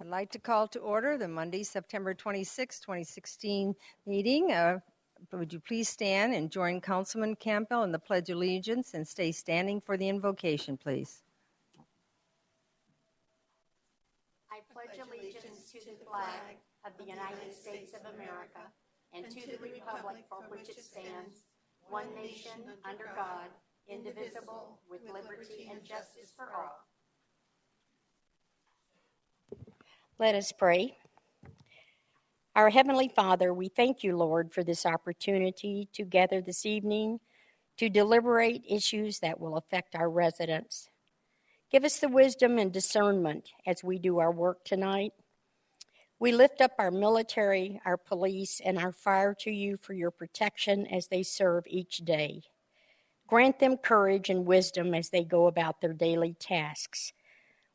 I'd like to call to order the Monday, September 26, 2016 meeting. Would you please stand and join Councilman Campbell in the Pledge of Allegiance and stay standing for the invocation, please. I pledge allegiance to the flag of the United States of America and to the republic for which it stands, one nation, under God, indivisible, with liberty and justice for all. Let us pray. Our Heavenly Father, we thank you, Lord, for this opportunity to gather this evening to deliberate issues that will affect our residents. Give us the wisdom and discernment as we do our work tonight. We lift up our military, our police, and our fire to you for your protection as they serve each day. Grant them courage and wisdom as they go about their daily tasks.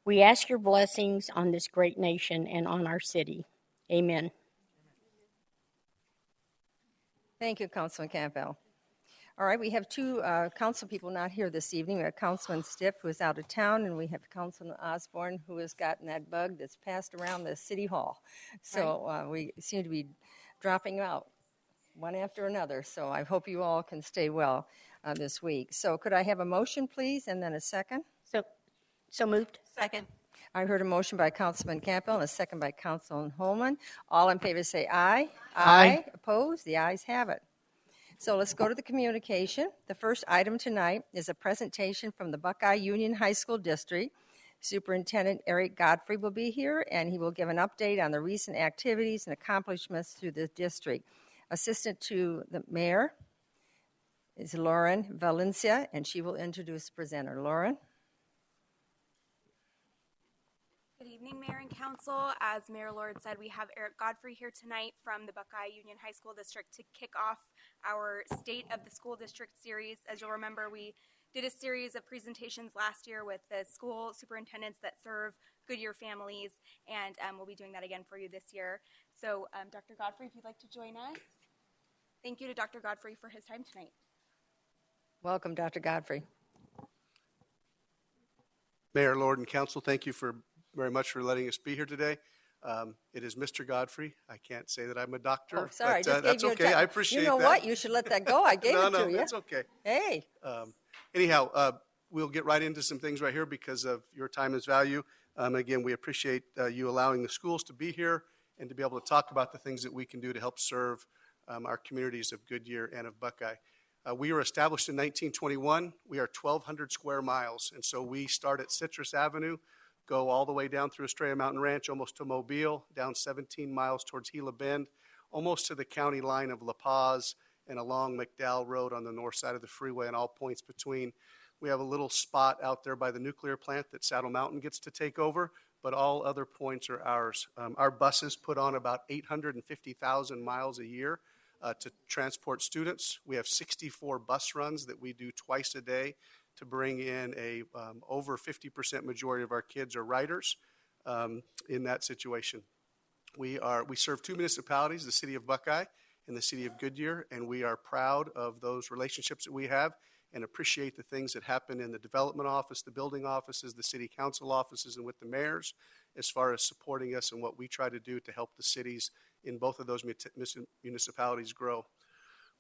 We ask your blessings on this great nation and on our city. Amen. Thank you, Councilman Campbell. All right, we have two council people not here this evening. We have Councilman Stiff, who is out of town, and we have Councilman Osborne, who has gotten that bug that's passed around the city hall. So we seem to be dropping out one after another. So I hope you all can stay well this week. So could I have a motion, please, and then a second? So moved. Second. I heard a motion by Councilman Campbell and a second by Councilman Holman. All in favor say aye. Aye. Opposed? The ayes have it. So let's go to the communication. The first item tonight is a presentation from the Buckeye Union High School District. Superintendent Eric Godfrey will be here, and he will give an update on the recent activities and accomplishments through the district. Assistant to the mayor is Lauren Valencia, and she will introduce the presenter. Lauren? Good evening, Mayor and Council. As Mayor Lord said, we have Eric Godfrey here tonight from the Buckeye Union High School District to kick off our State of the School District series. As you'll remember, we did a series of presentations last year with the school superintendents that serve Goodyear families, and we'll be doing that again for you this year. So, Dr. Godfrey, if you'd like to join us. Thank you to Dr. Godfrey for his time tonight. Welcome, Dr. Godfrey. Mayor, Lord, and Council, thank you very much for letting us be here today. It is Mr. Godfrey. I can't say that I'm a doctor. Oh, sorry, but, that's okay. I appreciate that. You know what? You should let that go. I gave it to you. No, it's okay. Hey. Anyhow, we'll get right into some things right here because of your time is value. Again, we appreciate you allowing the schools to be here and to be able to talk about the things that we can do to help serve our communities of Goodyear and of Buckeye. We were established in 1921. We are 1,200 square miles, and so we start at Citrus Avenue, go all the way down through Estrella Mountain Ranch, almost to Mobile, down 17 miles towards Gila Bend, almost to the county line of La Paz, and along McDowell Road on the north side of the freeway and all points between. We have a little spot out there by the nuclear plant that Saddle Mountain gets to take over, but all other points are ours. Our buses put on about 850,000 miles a year to transport students. We have 64 bus runs that we do twice a day to bring in over 50% majority of our kids are riders in that situation. We serve two municipalities, the city of Buckeye and the city of Goodyear, and we are proud of those relationships that we have and appreciate the things that happen in the development office, the building offices, the city council offices, and with the mayors as far as supporting us and what we try to do to help the cities in both of those municipalities grow.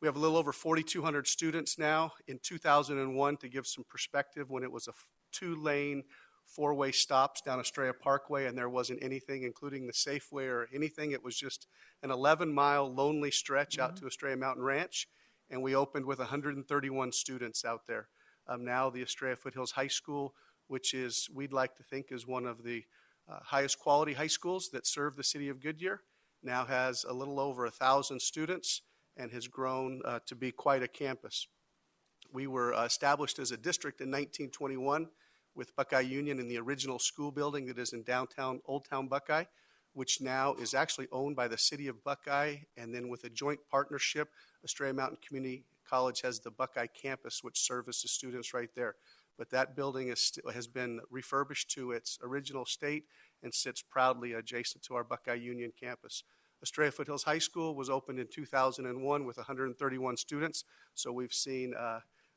We have a little over 4,200 students now. In 2001, to give some perspective, when it was a two-lane, four-way stops down Estrella Parkway and there wasn't anything, including the Safeway or anything, it was just an 11-mile lonely stretch out to Estrella Mountain Ranch, and we opened with 131 students out there. Now the Estrella Foothills High School, which is, we'd like to think, is one of the highest quality high schools that serve the city of Goodyear, now has a little over 1,000 students and has grown to be quite a campus. We were established as a district in 1921 with Buckeye Union in the original school building that is in downtown Old Town Buckeye, which now is actually owned by the city of Buckeye, and then with a joint partnership, Estrella Mountain Community College has the Buckeye campus, which services students right there. But that building has been refurbished to its original state and sits proudly adjacent to our Buckeye Union campus. Estrella Foothills High School was opened in 2001 with 131 students, so we've seen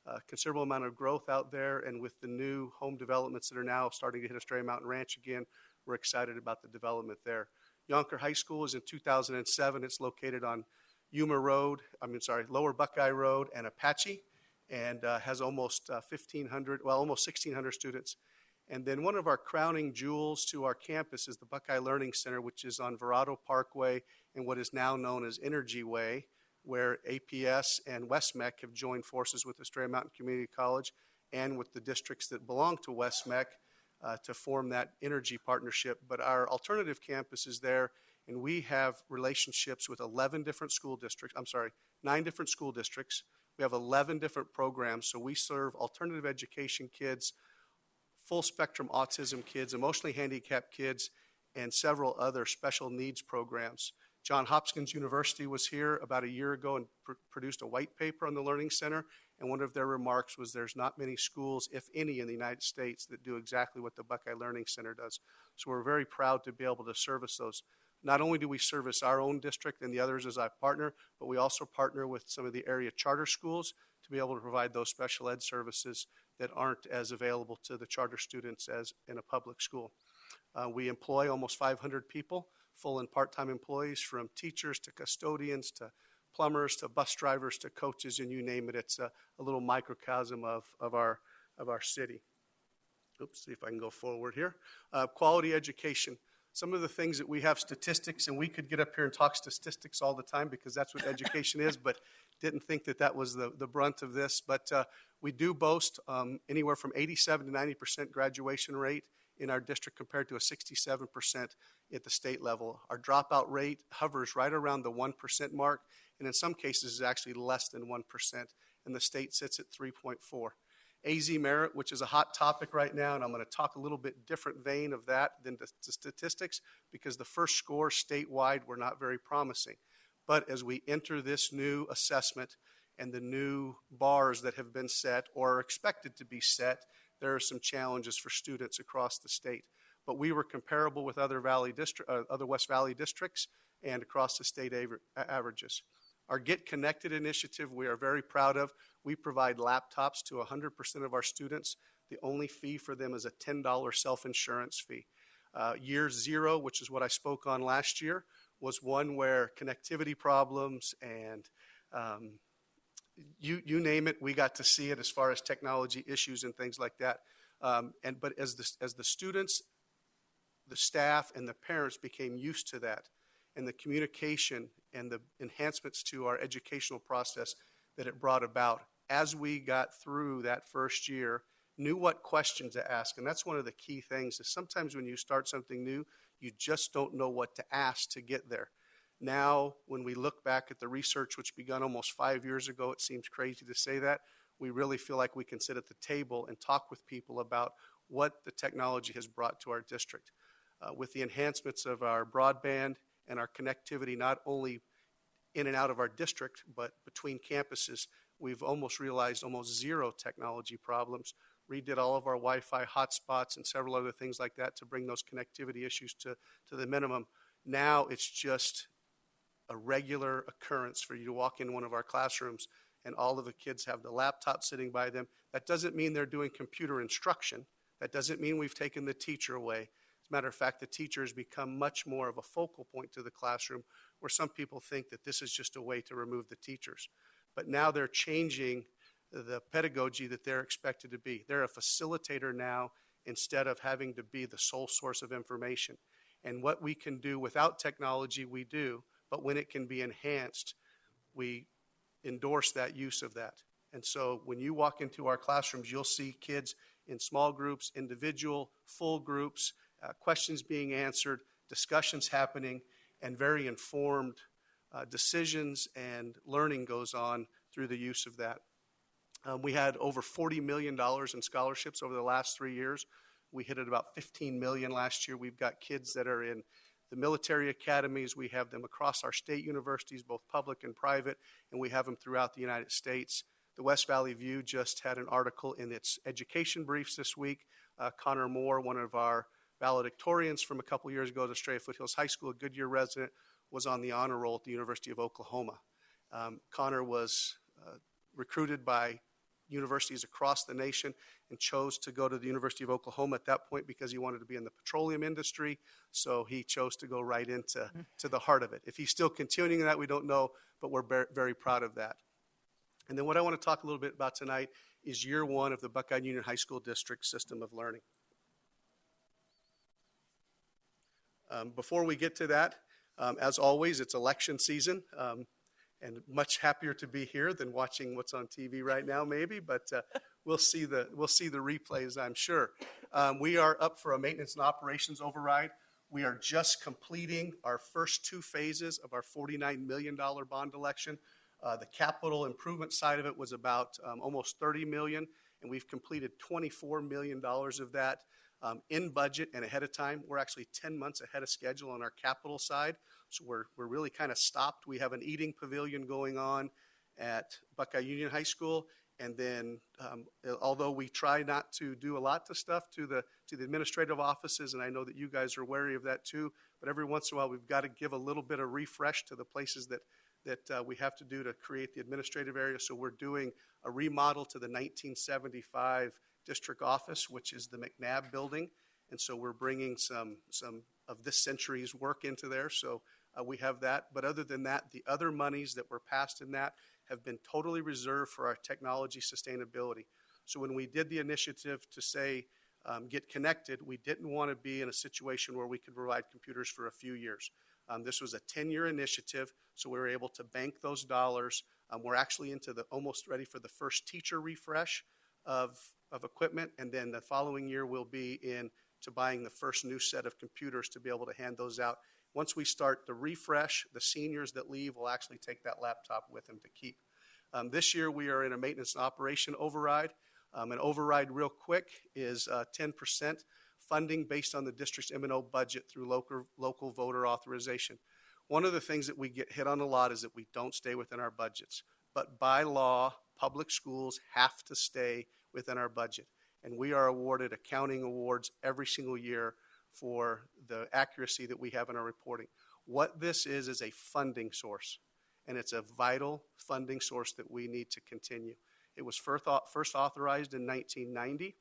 a considerable amount of growth out there, and with the new home developments that are now starting to hit Estrella Mountain Ranch again, we're excited about the development there. Yonker High School is in 2007. It's located on Lower Buckeye Road and Apache, and has almost 1,600 students. And then one of our crowning jewels to our campus is the Buckeye Learning Center, which is on Verado Parkway and what is now known as Energy Way, where APS and WestMec have joined forces with Estrella Mountain Community College and with the districts that belong to WestMec to form that energy partnership. But our alternative campus is there, and we have relationships with 9 different school districts. We have 11 different programs, so we serve alternative education kids, full spectrum autism kids, emotionally handicapped kids, and several other special needs programs. Johns Hopkins University was here about a year ago and produced a white paper on the Learning Center, and one of their remarks was there's not many schools, if any, in the United States that do exactly what the Buckeye Learning Center does. So we're very proud to be able to service those. Not only do we service our own district and the others as I partner, but we also partner with some of the area charter schools to be able to provide those special ed services that aren't as available to the charter students as in a public school. We employ almost 500 people, full and part-time employees, from teachers to custodians to plumbers to bus drivers to coaches, and you name it. It's a little microcosm of our city. Oops, see if I can go forward here. Quality education. Some of the things that we have statistics, and we could get up here and talk statistics all the time because that's what education is, but didn't think that was the brunt of this. But we do boast anywhere from 87 to 90% graduation rate in our district compared to a 67% at the state level. Our dropout rate hovers right around the 1% mark, and in some cases is actually less than 1%, and the state sits at 3.4. AZ Merit, which is a hot topic right now, and I'm going to talk a little bit different vein of that than the statistics, because the first scores statewide were not very promising. But as we enter this new assessment and the new bars that have been set or are expected to be set, there are some challenges for students across the state. But we were comparable with other West Valley districts and across the state averages. Our Get Connected initiative we are very proud of. We provide laptops to 100% of our students. The only fee for them is a $10 self-insurance fee. Year 0, which is what I spoke on last year, was one where connectivity problems and you name it, we got to see it as far as technology issues and things like that. But as the students, the staff, and the parents became used to that, and the communication and the enhancements to our educational process that it brought about, as we got through that first year, knew what questions to ask. And that's one of the key things, is sometimes when you start something new, you just don't know what to ask to get there. Now, when we look back at the research, which began almost 5 years ago, it seems crazy to say that, we really feel like we can sit at the table and talk with people about what the technology has brought to our district. With the enhancements of our broadband and our connectivity, not only in and out of our district, but between campuses, we've realized almost zero technology problems. Redid all of our Wi-Fi hotspots and several other things like that to bring those connectivity issues to the minimum. Now it's just a regular occurrence for you to walk in one of our classrooms and all of the kids have the laptop sitting by them. That doesn't mean they're doing computer instruction. That doesn't mean we've taken the teacher away. As a matter of fact, the teacher has become much more of a focal point to the classroom, where some people think that this is just a way to remove the teachers. But now they're changing the pedagogy that they're expected to be. They're a facilitator now instead of having to be the sole source of information. And what we can do without technology, we do, but when it can be enhanced, we endorse that use of that. And so when you walk into our classrooms, you'll see kids in small groups, individual, full groups, questions being answered, discussions happening, and very informed decisions and learning goes on through the use of that. We had over $40 million in scholarships over the last 3 years. We hit at about $15 million last year. We've got kids that are in the military academies. We have them across our state universities, both public and private, and we have them throughout the United States. The West Valley View just had an article in its education briefs this week. Connor Moore, one of our valedictorians from a couple years ago at Estrella Foothills High School, a Goodyear resident, was on the honor roll at the University of Oklahoma. Connor was recruited by universities across the nation and chose to go to the University of Oklahoma at that point because he wanted to be in the petroleum industry. So he chose to go right into the heart of it. If he's still continuing that, we don't know, but we're very proud of that. And then what I want to talk a little bit about tonight is year one of the Buckeye Union High School District system of learning. Before we get to that, as always, it's election season, and much happier to be here than watching what's on TV right now, maybe. But we'll see the replays, I'm sure. We are up for a maintenance and operations override. We are just completing our first two phases of our $49 million bond election. The capital improvement side of it was about almost $30 million, and we've completed $24 million of that. In budget and ahead of time. We're actually 10 months ahead of schedule on our capital side, so we're really kind of stopped. We have an eating pavilion going on at Buckeye Union High School, and then although we try not to do a lot of stuff to the administrative offices, and I know that you guys are wary of that too, but every once in a while we've got to give a little bit of refresh to the places that we have to do to create the administrative area. So we're doing a remodel to the 1975 district office, which is the McNabb building, and so we're bringing some of this century's work into there. So we have that. But other than that, the other monies that were passed in that have been totally reserved for our technology sustainability. So when we did the initiative to say get connected, we didn't want to be in a situation where we could provide computers for a few years. This was a 10-year initiative, so we were able to bank those dollars. We're actually almost ready for the first teacher refresh of equipment, and then the following year we'll be into buying the first new set of computers to be able to hand those out. Once we start the refresh, the seniors that leave will actually take that laptop with them to keep. This year we are in a maintenance and operation override. An override real quick is 10% funding based on the district's M&O budget through local voter authorization. One of the things that we get hit on a lot is that we don't stay within our budgets. But by law, public schools have to stay within our budget. And we are awarded accounting awards every single year for the accuracy that we have in our reporting. What this is a funding source, and it's a vital funding source that we need to continue. It was first authorized in 1990,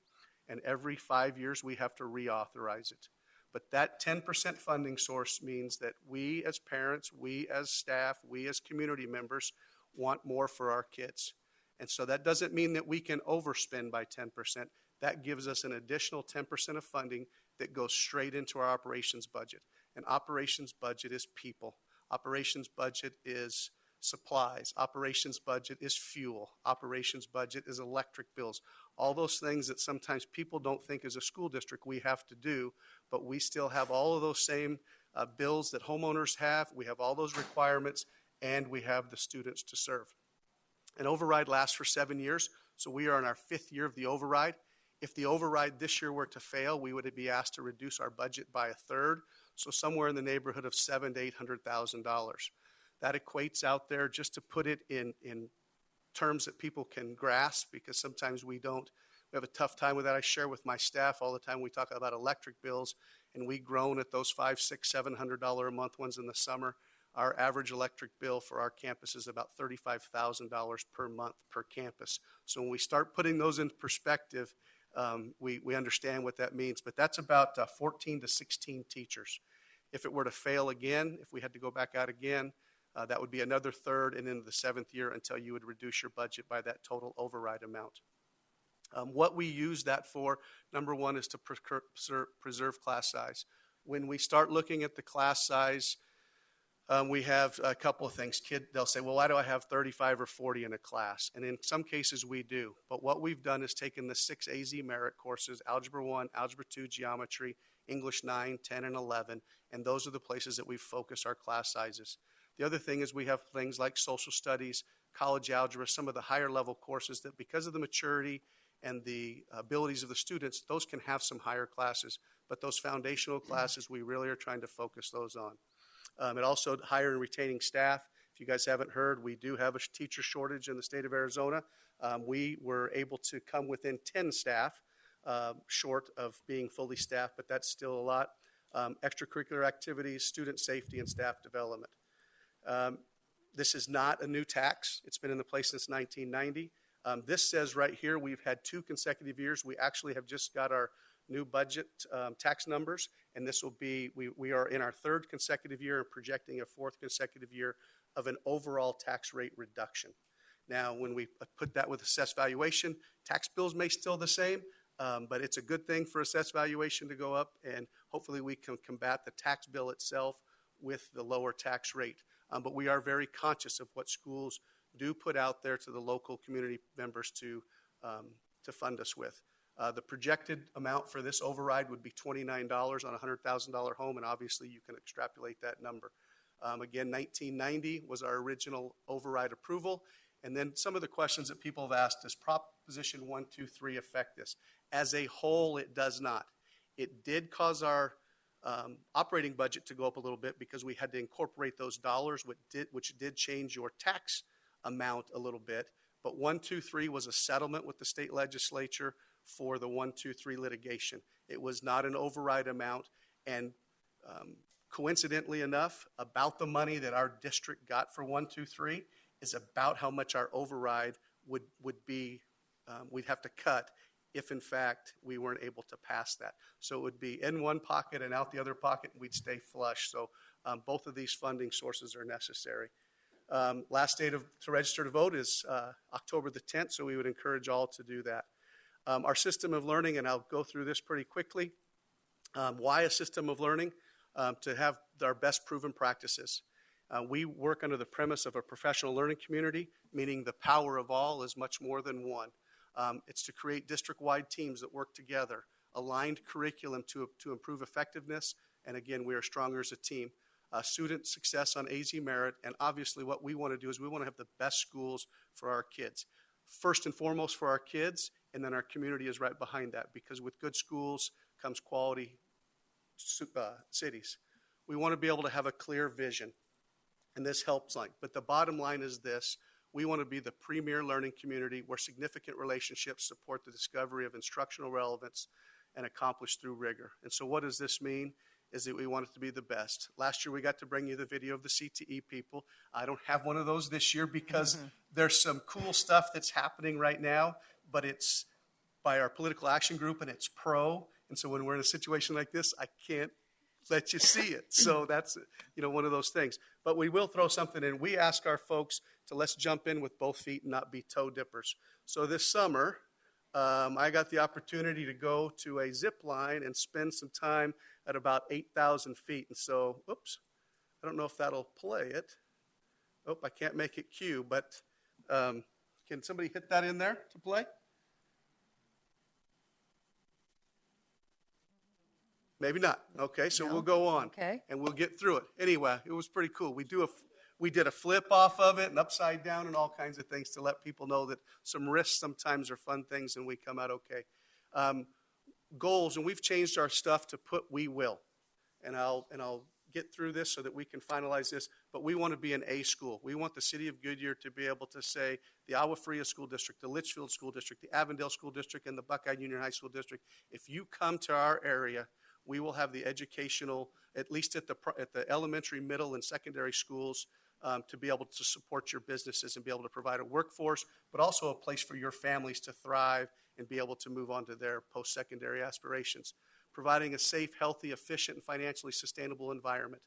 and every 5 years we have to reauthorize it. But that 10% funding source means that we as parents, we as staff, we as community members want more for our kids. And so that doesn't mean that we can overspend by 10%. That gives us an additional 10% of funding that goes straight into our operations budget. And operations budget is people. Operations budget is supplies. Operations budget is fuel. Operations budget is electric bills. All those things that sometimes people don't think as a school district we have to do, but we still have all of those same bills that homeowners have. We have all those requirements, and we have the students to serve. An override lasts for 7 years, so we are in our 5th year of the override. If the override this year were to fail, we would be asked to reduce our budget by a third, so somewhere in the neighborhood of $700,000 to $800,000. That equates out there, just to put it in terms that people can grasp, because sometimes we have a tough time with that. I share with my staff all the time. We talk about electric bills, and we groan at those $500, $600, $700 a month ones in the summer. Our average electric bill for our campus is about $35,000 per month per campus. So when we start putting those into perspective, we understand what that means. But that's about 14 to 16 teachers. If it were to fail again, if we had to go back out again, that would be another third and into the 7th year until you would reduce your budget by that total override amount. What we use that for, number one, is to preserve class size. When we start looking at the class size, we have a couple of things. They'll say, well, why do I have 35 or 40 in a class? And in some cases we do. But what we've done is taken the 6 AZ merit courses, Algebra 1, Algebra 2, Geometry, English 9, 10, and 11, and those are the places that we focus our class sizes. The other thing is we have things like social studies, college algebra, some of the higher level courses that, because of the maturity and the abilities of the students, those can have some higher classes. But those foundational classes, we really are trying to focus those on. It also hire and retaining staff. If you guys haven't heard, we do have a teacher shortage in the state of Arizona. We were able to come within 10 staff short of being fully staffed, but that's still a lot. Extracurricular activities, student safety, and staff development. This is not a new tax. It's been in the place since 1990. This says right here we've had 2 consecutive years. We actually have just got our new budget tax numbers, and this will be, we are in our 3rd consecutive year and projecting a 4th consecutive year of an overall tax rate reduction. Now, when we put that with assessed valuation, tax bills may still the same, but it's a good thing for assessed valuation to go up, and hopefully we can combat the tax bill itself with the lower tax rate. But we are very conscious of what schools do put out there to the local community members to fund us with. The projected amount for this override would be $29 on a $100,000 home, and obviously you can extrapolate that number. Again, 1990 was our original override approval. And then some of the questions that people have asked, does Proposition 123 affect this? As a whole, it does not. It did cause our operating budget to go up a little bit because we had to incorporate those dollars, which did change your tax amount a little bit. But 123 was a settlement with the state legislature for the 123 litigation. It was not an override amount, and coincidentally enough, about the money that our district got for 123 is about how much our override would be, we'd have to cut if in fact we weren't able to pass that. So it would be in one pocket and out the other pocket, and we'd stay flush. So both of these funding sources are necessary. Last date to register to vote is October the 10th, so we would encourage all to do that. Our system of learning, and I'll go through this pretty quickly. Why a system of learning? To have our best proven practices. We work under the premise of a professional learning community, meaning the power of all is much more than one. It's to create district-wide teams that work together, aligned curriculum to improve effectiveness, and again, we are stronger as a team. Student success on AZ merit, and obviously what we want to do is we want to have the best schools for our kids. First and foremost for our kids, and then our community is right behind that, because with good schools comes quality cities. We want to be able to have a clear vision, and this helps. But the bottom line is this: we want to be the premier learning community where significant relationships support the discovery of instructional relevance and accomplished through rigor. And so what does this mean? Is that we want it to be the best. Last year we got to bring you the video of the CTE people. I don't have one of those this year because there's some cool stuff that's happening right now, but it's by our political action group and it's pro. And so when we're in a situation like this, I can't let you see it. So that's one of those things. But we will throw something in. We ask our folks to let's jump in with both feet and not be toe dippers. So this summer, I got the opportunity to go to a zip line and spend some time at about 8,000 feet. And so, oops, I don't know if that'll play it. Oh, I can't make it cue, but can somebody hit that in there to play? Maybe not. Okay, so we'll go on. Okay. And we'll get through it. Anyway, it was pretty cool. We did a flip off of it and upside down and all kinds of things to let people know that some risks sometimes are fun things and we come out okay. Goals, and we've changed our stuff to put we will. And I'll get through this so that we can finalize this, but we want to be an A school. We want the city of Goodyear to be able to say the Agua Fria School District, the Litchfield School District, the Avondale School District, and the Buckeye Union High School District. If you come to our area, we will have the educational, at least at the elementary, middle, and secondary schools, to be able to support your businesses and be able to provide a workforce, but also a place for your families to thrive and be able to move on to their post-secondary aspirations. Providing a safe, healthy, efficient, and financially sustainable environment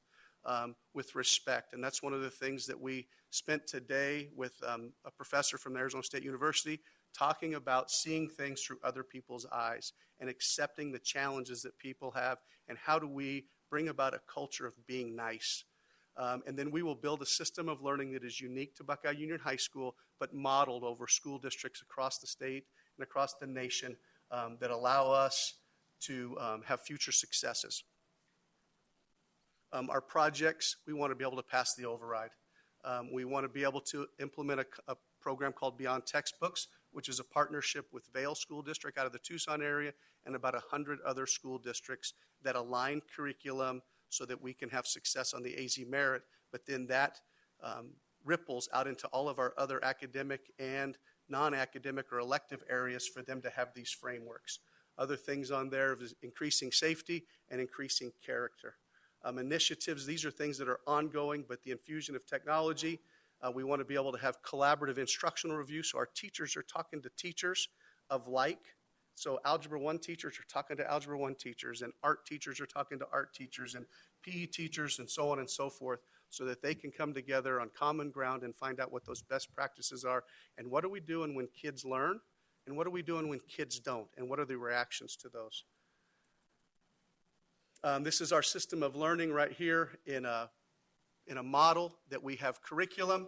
with respect. And that's one of the things that we spent today with a professor from Arizona State University talking about seeing things through other people's eyes and accepting the challenges that people have, and how do we bring about a culture of being nice. And then we will build a system of learning that is unique to Buckeye Union High School, but modeled over school districts across the state and across the nation that allow us to have future successes. Our projects, we want to be able to pass the override. We want to be able to implement a program called Beyond Textbooks, which is a partnership with Vail School District out of the Tucson area and about 100 other school districts that align curriculum so that we can have success on the AZ merit, but then that ripples out into all of our other academic and non-academic or elective areas for them to have these frameworks. Other things on there is increasing safety and increasing character. Initiatives, these are things that are ongoing, but the infusion of technology, We want to be able to have collaborative instructional review, so our teachers are talking to teachers of like. So Algebra 1 teachers are talking to Algebra 1 teachers, and art teachers are talking to art teachers, and PE teachers, and so on and so forth, so that they can come together on common ground and find out what those best practices are, and what are we doing when kids learn, and what are we doing when kids don't, and what are the reactions to those. This is our system of learning right here in a model that we have curriculum,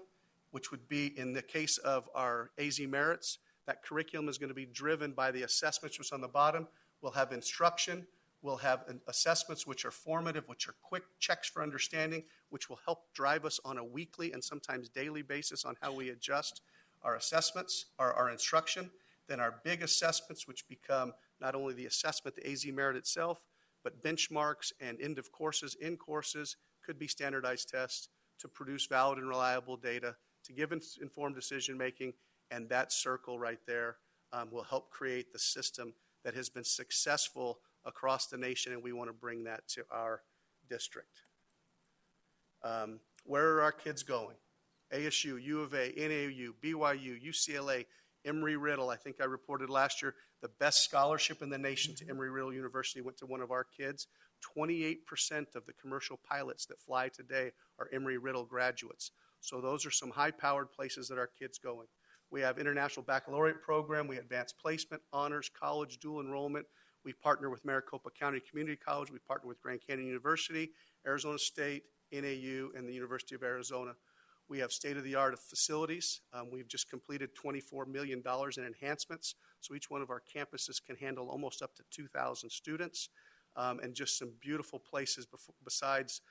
which would be in the case of our AZ Merits. That curriculum is going to be driven by the assessments, which is on the bottom. We'll have instruction. We'll have assessments, which are formative, which are quick checks for understanding, which will help drive us on a weekly and sometimes daily basis on how we adjust our assessments, our instruction. Then our big assessments, which become not only the assessment, the AZ Merit itself, but benchmarks and end of courses, in courses, could be standardized tests to produce valid and reliable data, to give informed decision making, and that circle right there will help create the system that has been successful across the nation, and we want to bring that to our district. Where are our kids going? ASU, U of A, NAU, BYU, UCLA, Emory-Riddle. I think I reported last year the best scholarship in the nation to Emory-Riddle University went to one of our kids. 28% of the commercial pilots that fly today are Emory-Riddle graduates. So those are some high-powered places that our kids going. We have International Baccalaureate Program. We have Advanced Placement, Honors, College, Dual Enrollment. We partner with Maricopa County Community College. We partner with Grand Canyon University, Arizona State, NAU, and the University of Arizona. We have state-of-the-art facilities. We've just completed $24 million in enhancements. So each one of our campuses can handle almost up to 2,000 students, and just some beautiful places besides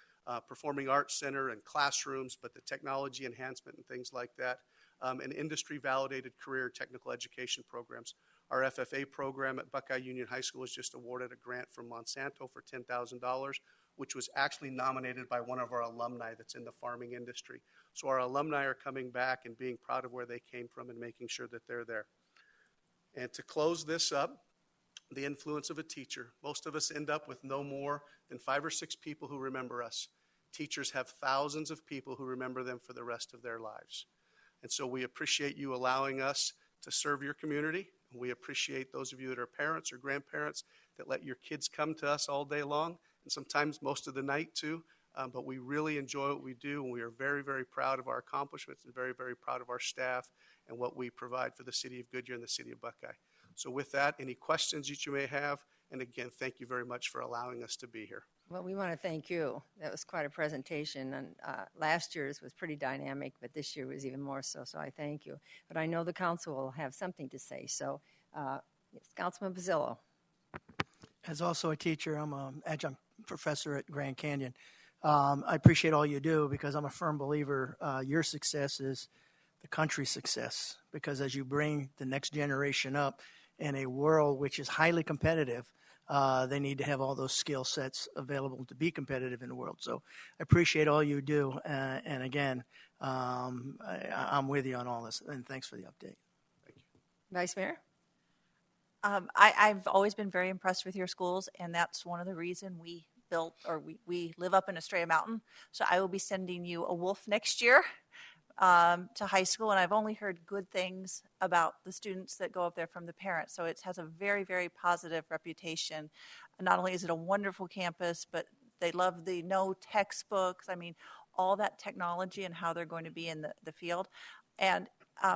Performing Arts Center and classrooms, but the technology enhancement and things like that, and industry-validated career technical education programs. Our FFA program at Buckeye Union High School was just awarded a grant from Monsanto for $10,000, which was actually nominated by one of our alumni that's in the farming industry. So our alumni are coming back and being proud of where they came from and making sure that they're there. And to close this up, the influence of a teacher. Most of us end up with no more than 5 or 6 people who remember us. Teachers have thousands of people who remember them for the rest of their lives. And so we appreciate you allowing us to serve your community. We appreciate those of you that are parents or grandparents that let your kids come to us all day long, and sometimes most of the night too. But we really enjoy what we do, and we are very, very proud of our accomplishments and very, very proud of our staff and what we provide for the city of Goodyear and the city of Buckeye. So with that, any questions that you may have? And again, thank you very much for allowing us to be here. Well, we want to thank you. That was quite a presentation, and last year's was pretty dynamic, but this year was even more so, so I thank you. But I know the council will have something to say, so yes, Councilman Pizzillo. As also a teacher, I'm an adjunct professor at Grand Canyon. I appreciate all you do because I'm a firm believer your success is the country's success, because as you bring the next generation up in a world which is highly competitive, they need to have all those skill sets available to be competitive in the world. So I appreciate all you do. And again, I'm with you on all this. And thanks for the update. Thank you. Vice Mayor? I've always been very impressed with your schools, and that's one of the reasons we built, or we live up in Estrella Mountain. So I will be sending you a wolf next year to high school, and I've only heard good things about the students that go up there from the parents. So it has a very, very positive reputation. Not only is it a wonderful campus, but they love the no textbooks. I mean, all that technology and how they're going to be in the field. And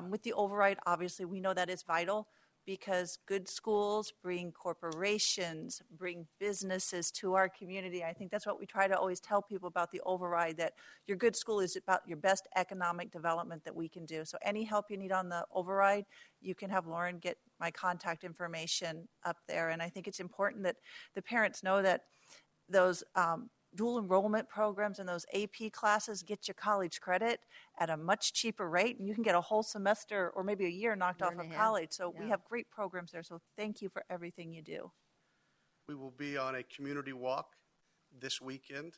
with the override, obviously, we know that is vital, because good schools bring corporations, bring businesses to our community. I think that's what we try to always tell people about the override, that your good school is about your best economic development that we can do. So any help you need on the override, you can have Lauren get my contact information up there. And I think it's important that the parents know that those dual enrollment programs and those AP classes get you college credit at a much cheaper rate, and you can get a whole semester or maybe a year knocked off of college. So we have great programs there. So thank you for everything you do. We will be on a community walk this weekend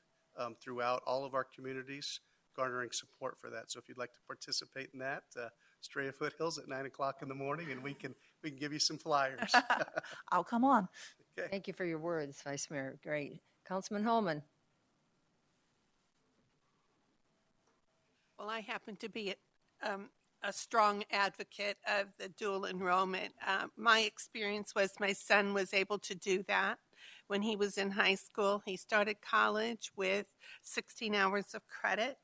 throughout all of our communities, garnering support for that. So if you'd like to participate in that, Estrella Foothills at 9 o'clock in the morning, and we can give you some flyers. I'll come on. Okay. Thank you for your words, Vice Mayor. Great. Councilman Holman. Well, I happen to be a strong advocate of the dual enrollment. My experience was my son was able to do that when he was in high school. He started college with 16 hours of credit,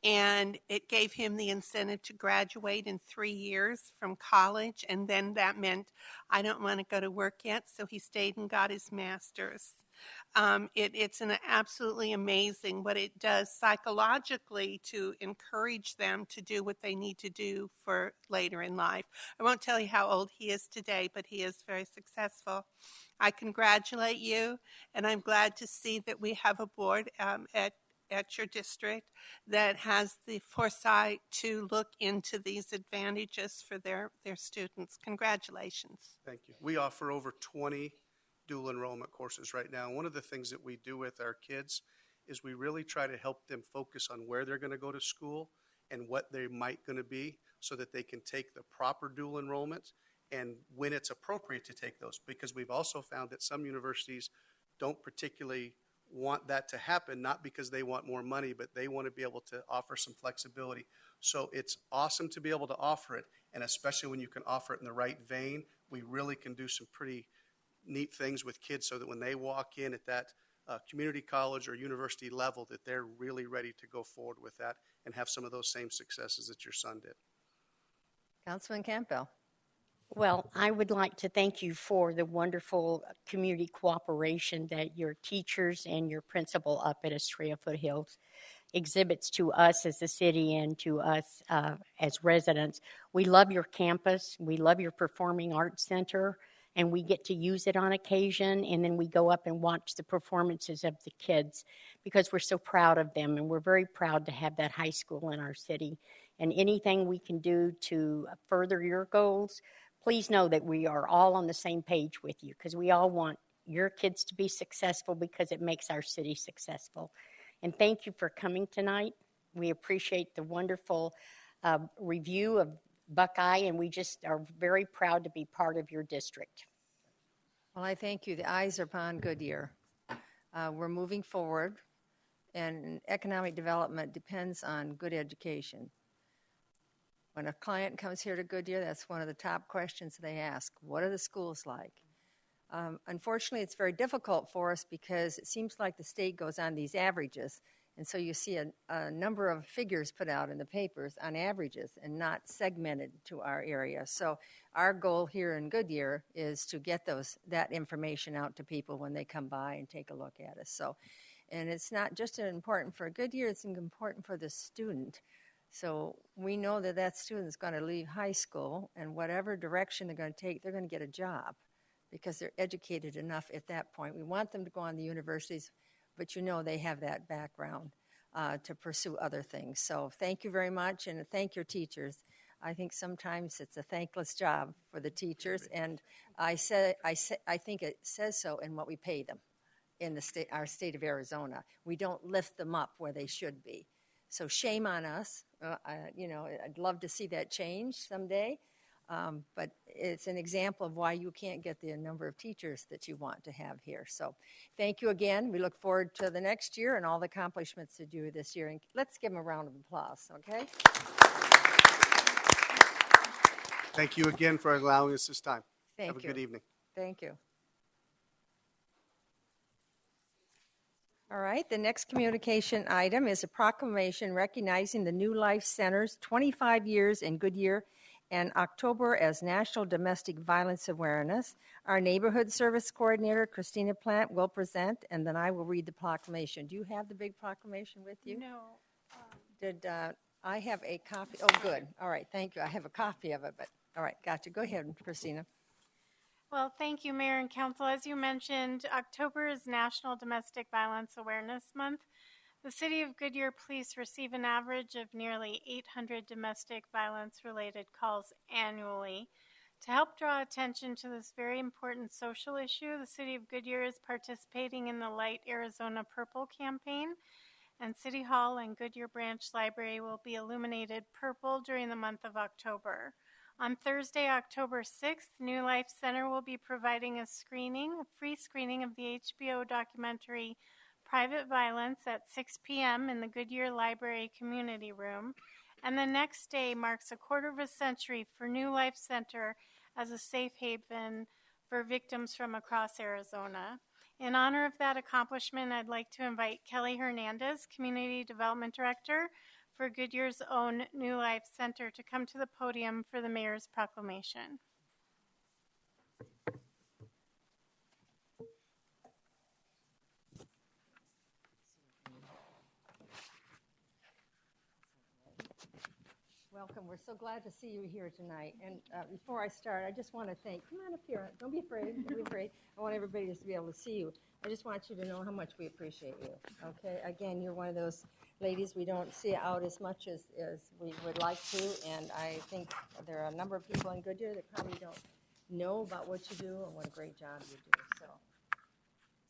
and it gave him the incentive to graduate in 3 years from college, and then that meant I don't want to go to work yet, so he stayed and got his master's. It's an absolutely amazing what it does psychologically to encourage them to do what they need to do for later in life. I won't tell you how old he is today, but he is very successful. I congratulate you, and I'm glad to see that we have a board at your district that has the foresight to look into these advantages for their students. Congratulations. Thank you. We offer over 20 dual enrollment courses right now. One of the things that we do with our kids is we really try to help them focus on where they're going to go to school and what they might going to be so that they can take the proper dual enrollment and when it's appropriate to take those, because we've also found that some universities don't particularly want that to happen, not because they want more money, but they want to be able to offer some flexibility. So it's awesome to be able to offer it, and especially when you can offer it in the right vein, we really can do some pretty neat things with kids so that when they walk in at that community college or university level, that they're really ready to go forward with that and have some of those same successes that your son did. Councilman Campbell. Well, I would like to thank you for the wonderful community cooperation that your teachers and your principal up at Estrella Foothills exhibits to us as a city and to us as residents. We love your campus. We love your Performing Arts Center, and we get to use it on occasion, and then we go up and watch the performances of the kids because we're so proud of them, and we're very proud to have that high school in our city. And anything we can do to further your goals, please know that we are all on the same page with you because we all want your kids to be successful because it makes our city successful. And thank you for coming tonight. We appreciate the wonderful review of Buckeye, and we just are very proud to be part of your district. Well, I thank you. The eyes are upon Goodyear. We're moving forward, and economic development depends on good education. When a client comes here to Goodyear, that's one of the top questions they ask. What are the schools like? Unfortunately, it's very difficult for us because it seems like the state goes on these averages. And so you see a number of figures put out in the papers on averages and not segmented to our area. So our goal here in Goodyear is to get that information out to people when they come by and take a look at us. So, and it's not just important for Goodyear, it's important for the student. So we know that student's going to leave high school, and whatever direction they're going to take, they're going to get a job because they're educated enough at that point. We want them to go on the universities, but they have that background to pursue other things. So thank you very much, and thank your teachers. I think sometimes it's a thankless job for the teachers, and I think it says so in what we pay them in our state of Arizona. We don't lift them up where they should be. So shame on us. I'd love to see that change someday. But it's an example of why you can't get the number of teachers that you want to have here. So thank you again. We look forward to the next year and all the accomplishments to do this year. And let's give them a round of applause, okay? Thank you again for allowing us this time. Thank you. Have a good evening. Thank you. All right, the next communication item is a proclamation recognizing the New Life Center's 25 years in Goodyear and October as National Domestic Violence Awareness. Our Neighborhood Service Coordinator, Christina Plant, will present, and then I will read the proclamation. Do you have the big proclamation with you? No. Did I have a copy? Oh, good. All right, thank you. I have a copy of it, but all right, gotcha. Go ahead, Christina. Well, thank you, Mayor and Council. As you mentioned, October is National Domestic Violence Awareness Month. The City of Goodyear Police receive an average of nearly 800 domestic violence-related calls annually. To help draw attention to this very important social issue, the City of Goodyear is participating in the Light Arizona Purple campaign, and City Hall and Goodyear Branch Library will be illuminated purple during the month of October. On Thursday, October 6th, New Life Center will be providing a free screening of the HBO documentary Private Violence at 6 p.m. in the Goodyear Library Community Room. And the next day marks a quarter of a century for New Life Center as a safe haven for victims from across Arizona. In honor of that accomplishment, I'd like to invite Kelly Hernandez, Community Development Director for Goodyear's own New Life Center, to come to the podium for the mayor's proclamation. Welcome. We're so glad to see you here tonight. And before I start, I just want to thank, come on up here. Don't be afraid. Don't be afraid. I want everybody just to be able to see you. I just want you to know how much we appreciate you. Okay? Again, you're one of those ladies we don't see out as much as we would like to. And I think there are a number of people in Goodyear that probably don't know about what you do and what a great job you do.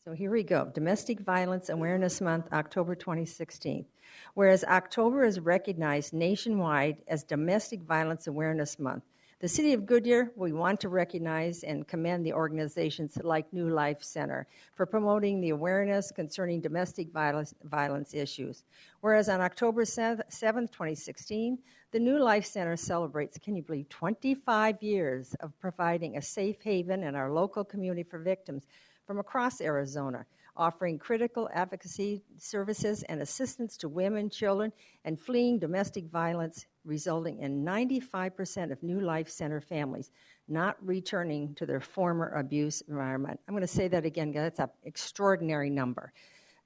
So here we go. Domestic Violence Awareness Month, October 2016. Whereas October is recognized nationwide as Domestic Violence Awareness Month, the City of Goodyear, we want to recognize and commend the organizations like New Life Center for promoting the awareness concerning domestic violence issues. Whereas on October 7th, 2016, the New Life Center celebrates, can you believe, 25 years of providing a safe haven in our local community for victims from across Arizona, offering critical advocacy services and assistance to women, children, and fleeing domestic violence, resulting in 95% of New Life Center families not returning to their former abuse environment. I'm going to say that again, that's an extraordinary number.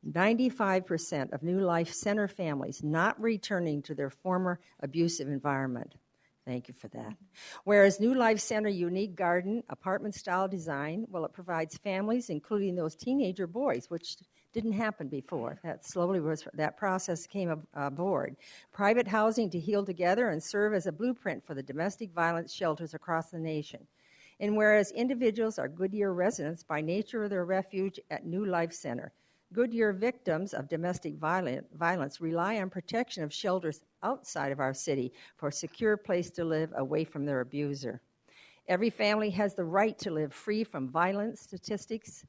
95% of New Life Center families not returning to their former abusive environment. Thank you for that. Whereas New Life Center unique garden apartment-style design, well, it provides families, including those teenager boys, which didn't happen before. That process came aboard. Private housing to heal together and serve as a blueprint for the domestic violence shelters across the nation. And whereas individuals are Goodyear residents by nature of their refuge at New Life Center, Goodyear victims of domestic violence rely on protection of shelters outside of our city for a secure place to live away from their abuser. Every family has the right to live free from statistics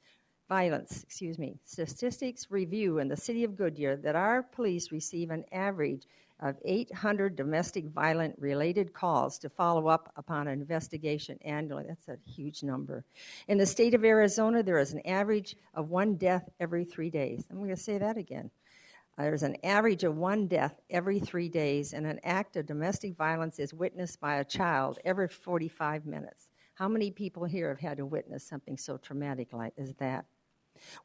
review in the city of Goodyear that our police receive an average of 800 domestic violent related calls to follow up upon an investigation annually. That's a huge number. In the state of Arizona, there is an average of 1 death every 3 days. I'm going to say that again. There's an average of 1 death every 3 days, and an act of domestic violence is witnessed by a child every 45 minutes. How many people here have had to witness something so traumatic like as that?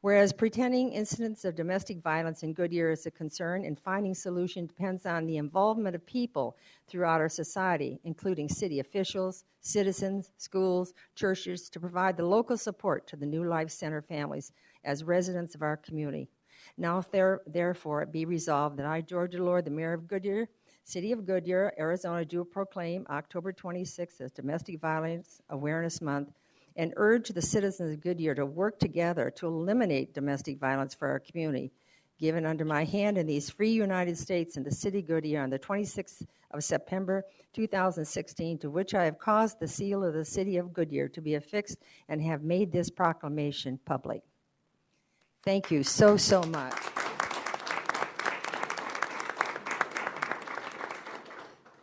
Whereas pretending incidents of domestic violence in Goodyear is a concern, and finding solution depends on the involvement of people throughout our society, including city officials, citizens, schools, churches, to provide the local support to the New Life Center families as residents of our community. Now, therefore, it be resolved that I, Georgia Lord, the Mayor of Goodyear, City of Goodyear, Arizona, do proclaim October 26th as Domestic Violence Awareness Month, and urge the citizens of Goodyear to work together to eliminate domestic violence for our community. Given under my hand in these free United States in the city of Goodyear on the 26th of September 2016, to which I have caused the seal of the city of Goodyear to be affixed and have made this proclamation public. Thank you so much.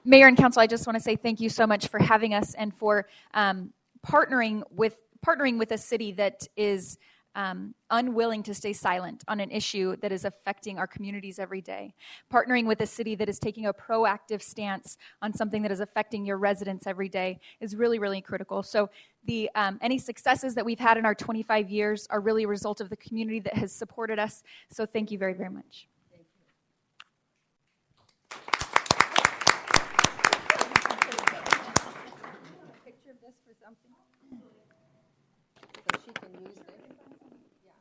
Mayor and Council, I just want to say thank you so much for having us and for partnering with a city that is unwilling to stay silent on an issue that is affecting our communities every day. Partnering with a city that is taking a proactive stance on something that is affecting your residents every day is really, really critical. So the any successes that we've had in our 25 years are really a result of the community that has supported us. So thank you very, very much. Picture of this for something? So she can use it. Yeah.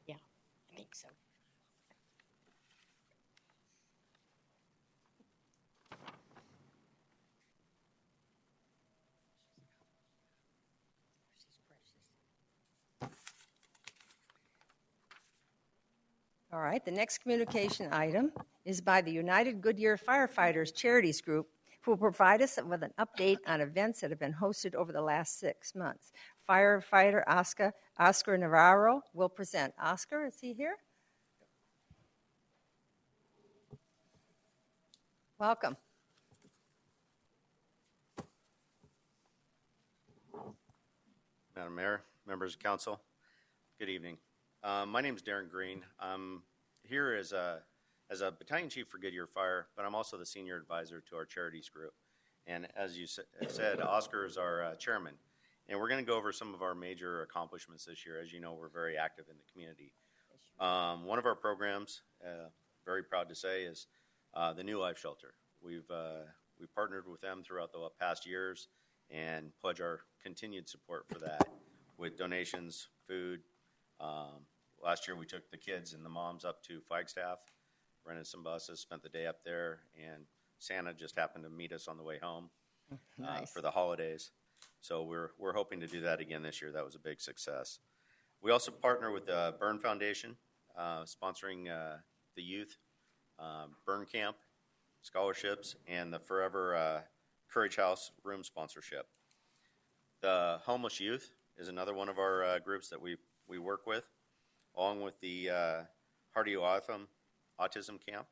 Yeah, I think so. She's precious. All right, the next communication item is by the United Goodyear Firefighters Charities Group, who will provide us with an update on events that have been hosted over the last 6 months. Firefighter Oscar Navarro will present. Oscar, is he here? Welcome. Madam Mayor, members of council, good evening. My name is Darren Green. I'm here as a battalion chief for Goodyear Fire, but I'm also the senior advisor to our charities group. And as you said, Oscar is our chairman. And we're going to go over some of our major accomplishments this year. As you know, we're very active in the community. One of our programs, very proud to say, is the New Life Shelter. We've partnered with them throughout the past years and pledge our continued support for that with donations, food. Last year we took the kids and the moms up to Flagstaff, rented some buses, spent the day up there, and Santa just happened to meet us on the way home Nice. for the holidays. So we're hoping to do that again this year. That was a big success. We also partner with the Burn Foundation, sponsoring the youth burn camp scholarships and the Forever Courage House room sponsorship. The homeless youth is another one of our groups that we work with, along with the Hardy Autism Camp.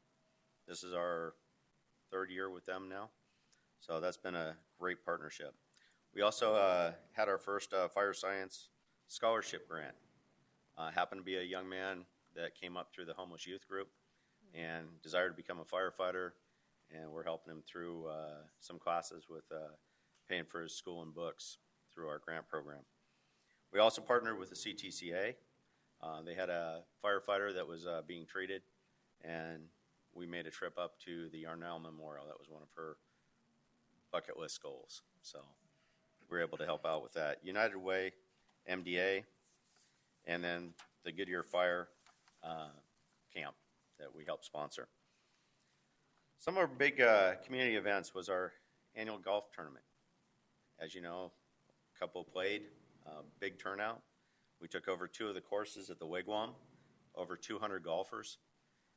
This is our 3rd year with them now, so that's been a great partnership. We also had our first fire science scholarship grant. Happened to be a young man that came up through the homeless youth group and desired to become a firefighter, and we're helping him through some classes with paying for his school and books through our grant program. We also partnered with the CTCA. They had a firefighter that was being treated, and we made a trip up to the Yarnell Memorial. That was one of her bucket list goals. So we were able to help out with that. United Way, MDA, and then the Goodyear Fire Camp that we helped sponsor. Some of our big community events was our annual golf tournament. As you know, a couple played, big turnout. We took over 2 of the courses at the Wigwam, over 200 golfers,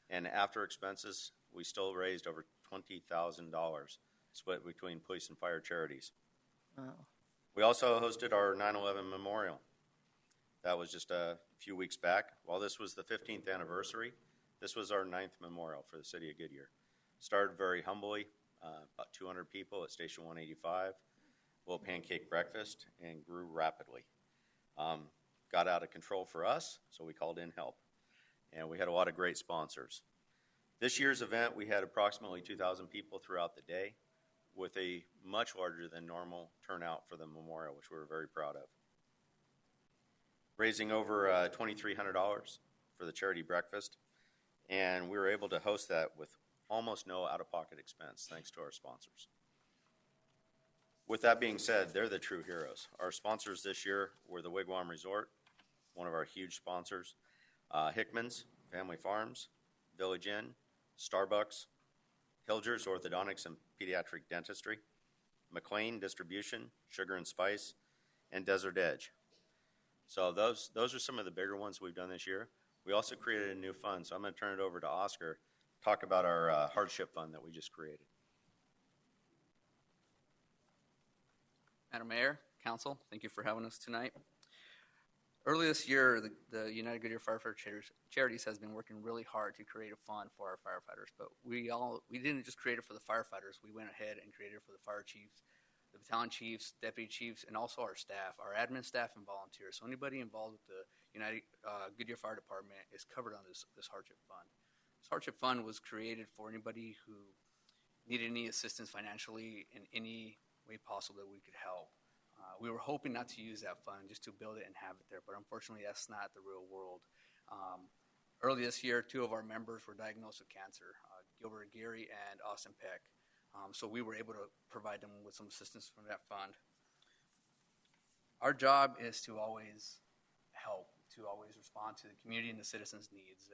and after expenses, we still raised over $20,000 split between police and fire charities. Wow. We also hosted our 9/11 memorial. That was just a few weeks back. While this was the 15th anniversary, this was our 9th memorial for the city of Goodyear. Started very humbly, about 200 people at Station 185, little pancake breakfast, and grew rapidly. Got out of control for us, so we called in help. And we had a lot of great sponsors. This year's event, we had approximately 2,000 people throughout the day with a much larger than normal turnout for the memorial, which we were very proud of. Raising over $2,300 for the charity breakfast, and we were able to host that with almost no out-of-pocket expense, thanks to our sponsors. With that being said, they're the true heroes. Our sponsors this year were the Wigwam Resort, one of our huge sponsors, Hickman's Family Farms, Village Inn, Starbucks, Hilgers Orthodontics and Pediatric Dentistry, McLean Distribution, Sugar and Spice, and Desert Edge. So those are some of the bigger ones we've done this year. We also created a new fund, so I'm going to turn it over to Oscar to talk about our hardship fund that we just created. Madam Mayor, Council, thank you for having us tonight. Early this year, the United Goodyear Firefighter Charities has been working really hard to create a fund for our firefighters, but we didn't just create it for the firefighters. We went ahead and created it for the fire chiefs, the battalion chiefs, deputy chiefs, and also our staff, our admin staff and volunteers. So anybody involved with the United Goodyear Fire Department is covered on this hardship fund. This hardship fund was created for anybody who needed any assistance financially in any way possible that we could help. We were hoping not to use that fund, just to build it and have it there, but unfortunately that's not the real world. Early this year, 2 of our members were diagnosed with cancer, Gilbert Geary and Austin Peck. So we were able to provide them with some assistance from that fund. Our job is to always help, to always respond to the community and the citizens' needs.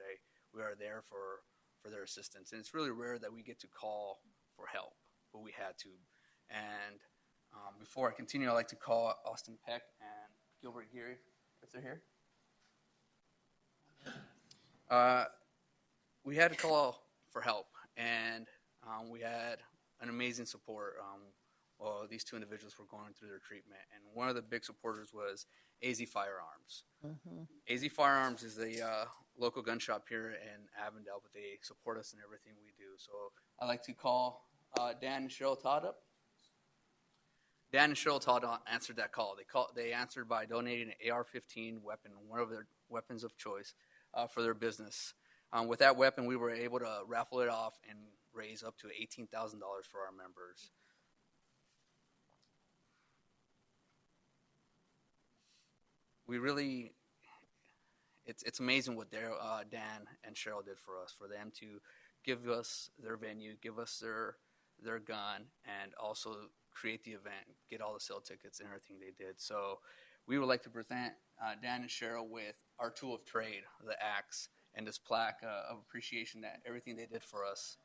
We are there for their assistance, and it's really rare that we get to call for help, but we had to. And before I continue, I'd like to call Austin Peck and Gilbert Geary, if they're here. we had to call for help, and we had an amazing support while these two individuals were going through their treatment. And one of the big supporters was AZ Firearms. Mm-hmm. AZ Firearms is the local gun shop here in Avondale, but they support us in everything we do. So I'd like to call Dan and Cheryl Todd up. Dan and Cheryl Todd answered that call. They answered by donating an AR-15 weapon, one of their weapons of choice, for their business. With that weapon, we were able to raffle it off and raise up to $18,000 for our members. We really, it's amazing what Dan and Cheryl did for us, for them to give us their venue, give us their gun, and also create the event, get all the sale tickets and everything they did. So we would like to present Dan and Cheryl with our tool of trade, the axe, and this plaque of appreciation that everything they did for us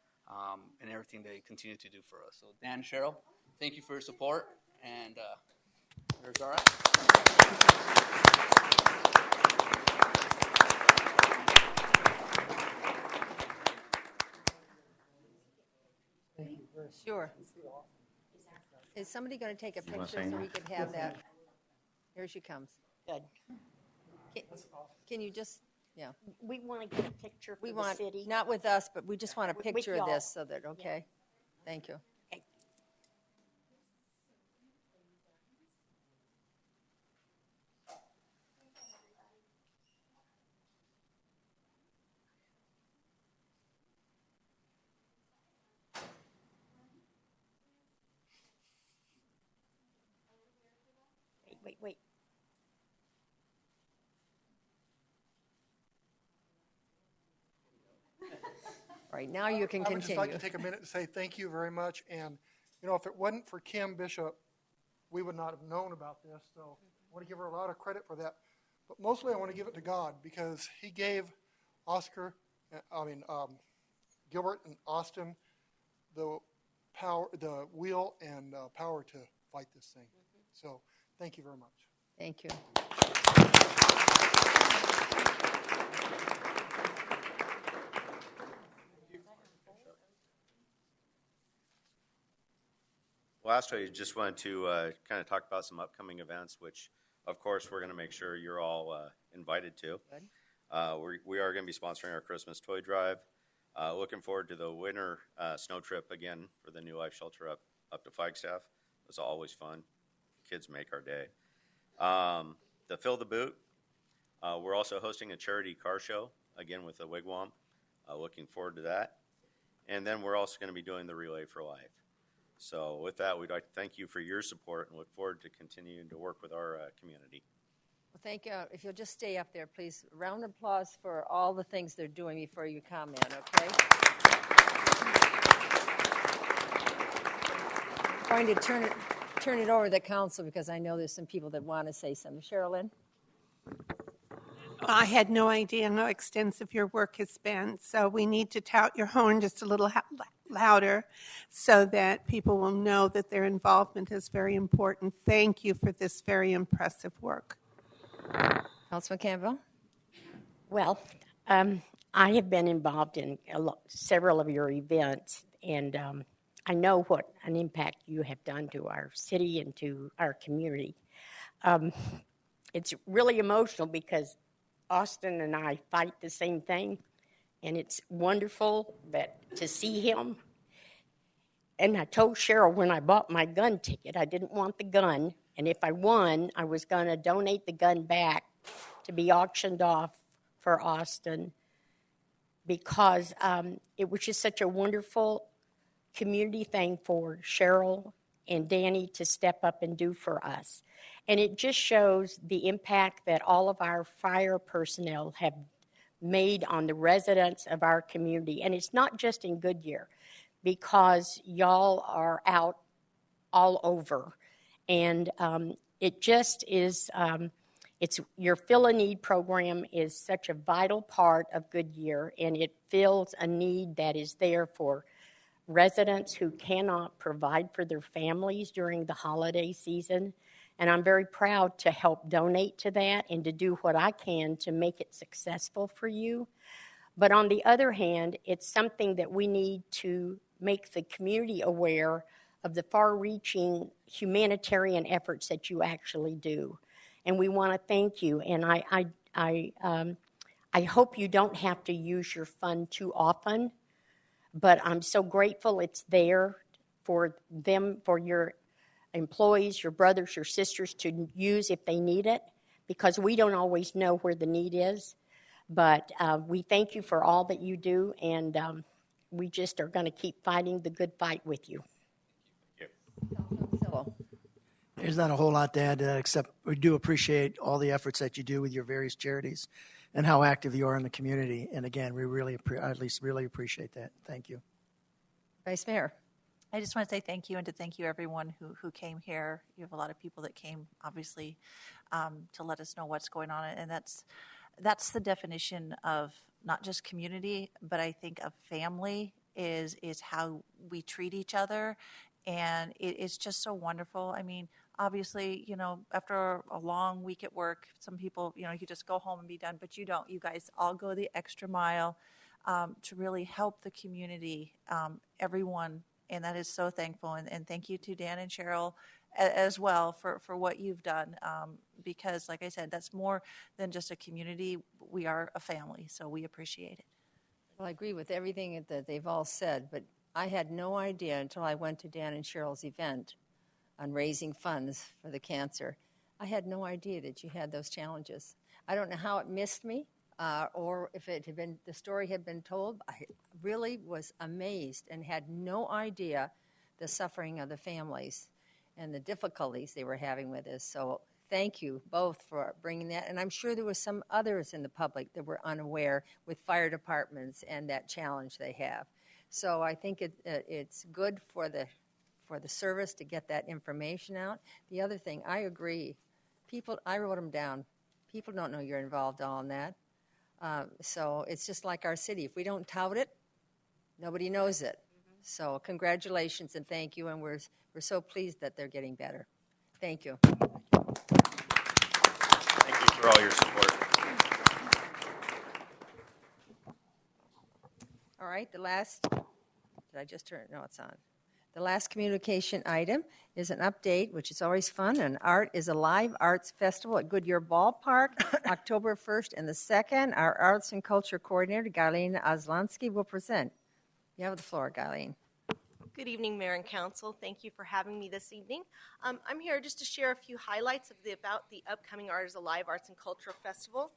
and everything they continue to do for us. So Dan and Cheryl, thank you for your support, and here's our axe. Sure. Is somebody going to take a picture so we can have that? Here she comes. Good. Can you just, yeah. We want to get a picture for We the want, city. not with us, but we just want a With picture of y'all. this so that, okay? Thank you. Okay. Wait. All right, now you can I would just continue. like to take a minute to say thank you very much. And, you know, if it wasn't for Kim Bishop, we would not have known about this. So I want to give her a lot of credit for that. But mostly I want to give it to God, because he gave Gilbert and Austin the power, the will and power to fight this thing. So thank you very much. Thank you. Last, I just wanted to kind of talk about some upcoming events, which, of course, we're going to make sure you're all invited to. We are going to be sponsoring our Christmas toy drive. Looking forward to the winter snow trip again for the New Life Shelter up to Flagstaff. It's always fun. Kids make our day. The Fill the Boot. We're also hosting a charity car show, again with the Wigwam. Looking forward to that. And then we're also going to be doing the Relay for Life. So with that, we'd like to thank you for your support and look forward to continuing to work with our community. Well, thank you. If you'll just stay up there, please. Round of applause for all the things they're doing before you comment, okay? I'm going to turn it over to the council because I know there's some people that want to say something. Sherilyn? I had no idea how extensive your work has been, so we need to tout your horn just a little louder so that people will know that their involvement is very important. Thank you for this very impressive work. Councilman Campbell? Well, I have been involved in several of your events, and I know what an impact you have done to our city and to our community. It's really emotional because Austin and I fight the same thing, and it's wonderful to see him. And I told Cheryl when I bought my gun ticket, I didn't want the gun, and if I won, I was going to donate the gun back to be auctioned off for Austin, because it was just such a wonderful community thing for Cheryl and Danny to step up and do for us. And it just shows the impact that all of our fire personnel have made on the residents of our community. And it's not just in Goodyear, because y'all are out all over. And it just is, your Fill a Need program is such a vital part of Goodyear, and it fills a need that is there for residents who cannot provide for their families during the holiday season. And I'm very proud to help donate to that and to do what I can to make it successful for you. But on the other hand, it's something that we need to make the community aware of the far-reaching humanitarian efforts that you actually do. And we want to thank you. And I hope you don't have to use your fund too often, but I'm so grateful it's there for them, for your employees, your brothers, your sisters to use if they need it, because we don't always know where the need is. But we thank you for all that you do, and we just are going to keep fighting the good fight with you. There's not a whole lot to add except we do appreciate all the efforts that you do with your various charities and how active you are in the community. And again, we really, at least really appreciate that. Thank you. Vice Mayor. I just want to say thank you and to thank you everyone who came here. You have a lot of people that came, obviously, to let us know what's going on. And that's the definition of not just community, but I think of family is how we treat each other. And it's just so wonderful. I mean, obviously, after a long week at work, some people, you just go home and be done, but you don't. You guys all go the extra mile to really help the community, everyone. And that is so thankful. And thank you to Dan and Cheryl as well for what you've done. Because, like I said, that's more than just a community. We are a family, so we appreciate it. Well, I agree with everything that they've all said, but I had no idea until I went to Dan and Cheryl's event on raising funds for the cancer. I had no idea that you had those challenges. I don't know how it missed me, or if it had been the story had been told. I really was amazed and had no idea the suffering of the families and the difficulties they were having with this. So thank you both for bringing that. And I'm sure there was some others in the public that were unaware with fire departments and that challenge they have. So I think it's good for the service to get that information out. The other thing, I agree. I wrote them down. People don't know you're involved all in that. So it's just like our city. If we don't tout it, nobody knows it. So congratulations and thank you. And we're so pleased that they're getting better. Thank you. Thank you for all your support. All right, did I just turn? No, it's on. The last communication item is an update, which is always fun, and Art is a live arts festival at Goodyear Ballpark, October 1st and the 2nd. Our Arts and Culture Coordinator, Galina Oslansky, will present. You have the floor, Galina. Good evening, Mayor and Council. Thank you for having me this evening. I'm here just to share a few highlights about the upcoming Art is Alive Arts and Culture Festival.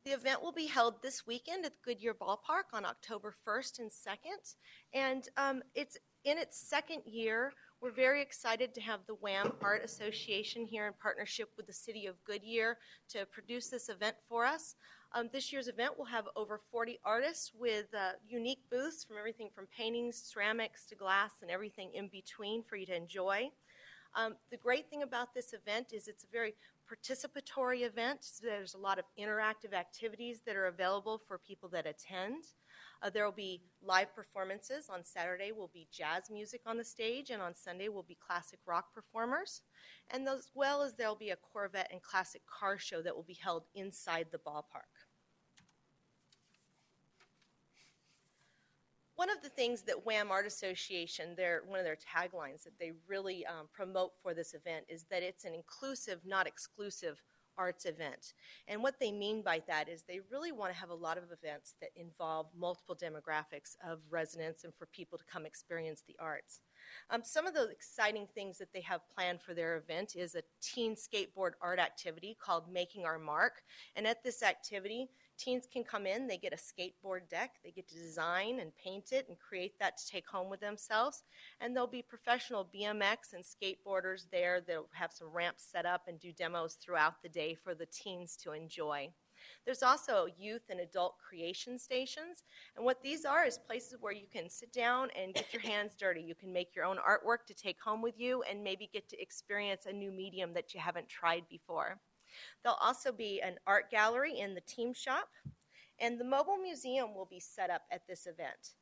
The event will be held this weekend at Goodyear Ballpark on October 1st and 2nd, and it's in its second year. We're very excited to have the WHAM Art Association here in partnership with the City of Goodyear to produce this event for us. This year's event will have over 40 artists with unique booths from everything from paintings, ceramics, to glass, and everything in between for you to enjoy. The great thing about this event is it's a very participatory event. So there's a lot of interactive activities that are available for people that attend. There will be live performances. On Saturday will be jazz music on the stage, and on Sunday will be classic rock performers. And as well as there will be a Corvette and classic car show that will be held inside the ballpark. One of the things that WHAM Art Association, one of their taglines that they really promote for this event is that it's an inclusive, not exclusive arts event. And what they mean by that is they really want to have a lot of events that involve multiple demographics of residents and for people to come experience the arts. Some of the exciting things that they have planned for their event is a teen skateboard art activity called Making Our Mark. And at this activity, teens can come in, they get a skateboard deck, they get to design and paint it and create that to take home with themselves. And there'll be professional BMX and skateboarders there. They'll have some ramps set up and do demos throughout the day for the teens to enjoy. There's also youth and adult creation stations. And what these are is places where you can sit down and get your hands dirty. You can make your own artwork to take home with you and maybe get to experience a new medium that you haven't tried before. There'll also be an art gallery in the team shop, and the mobile museum will be set up at this event.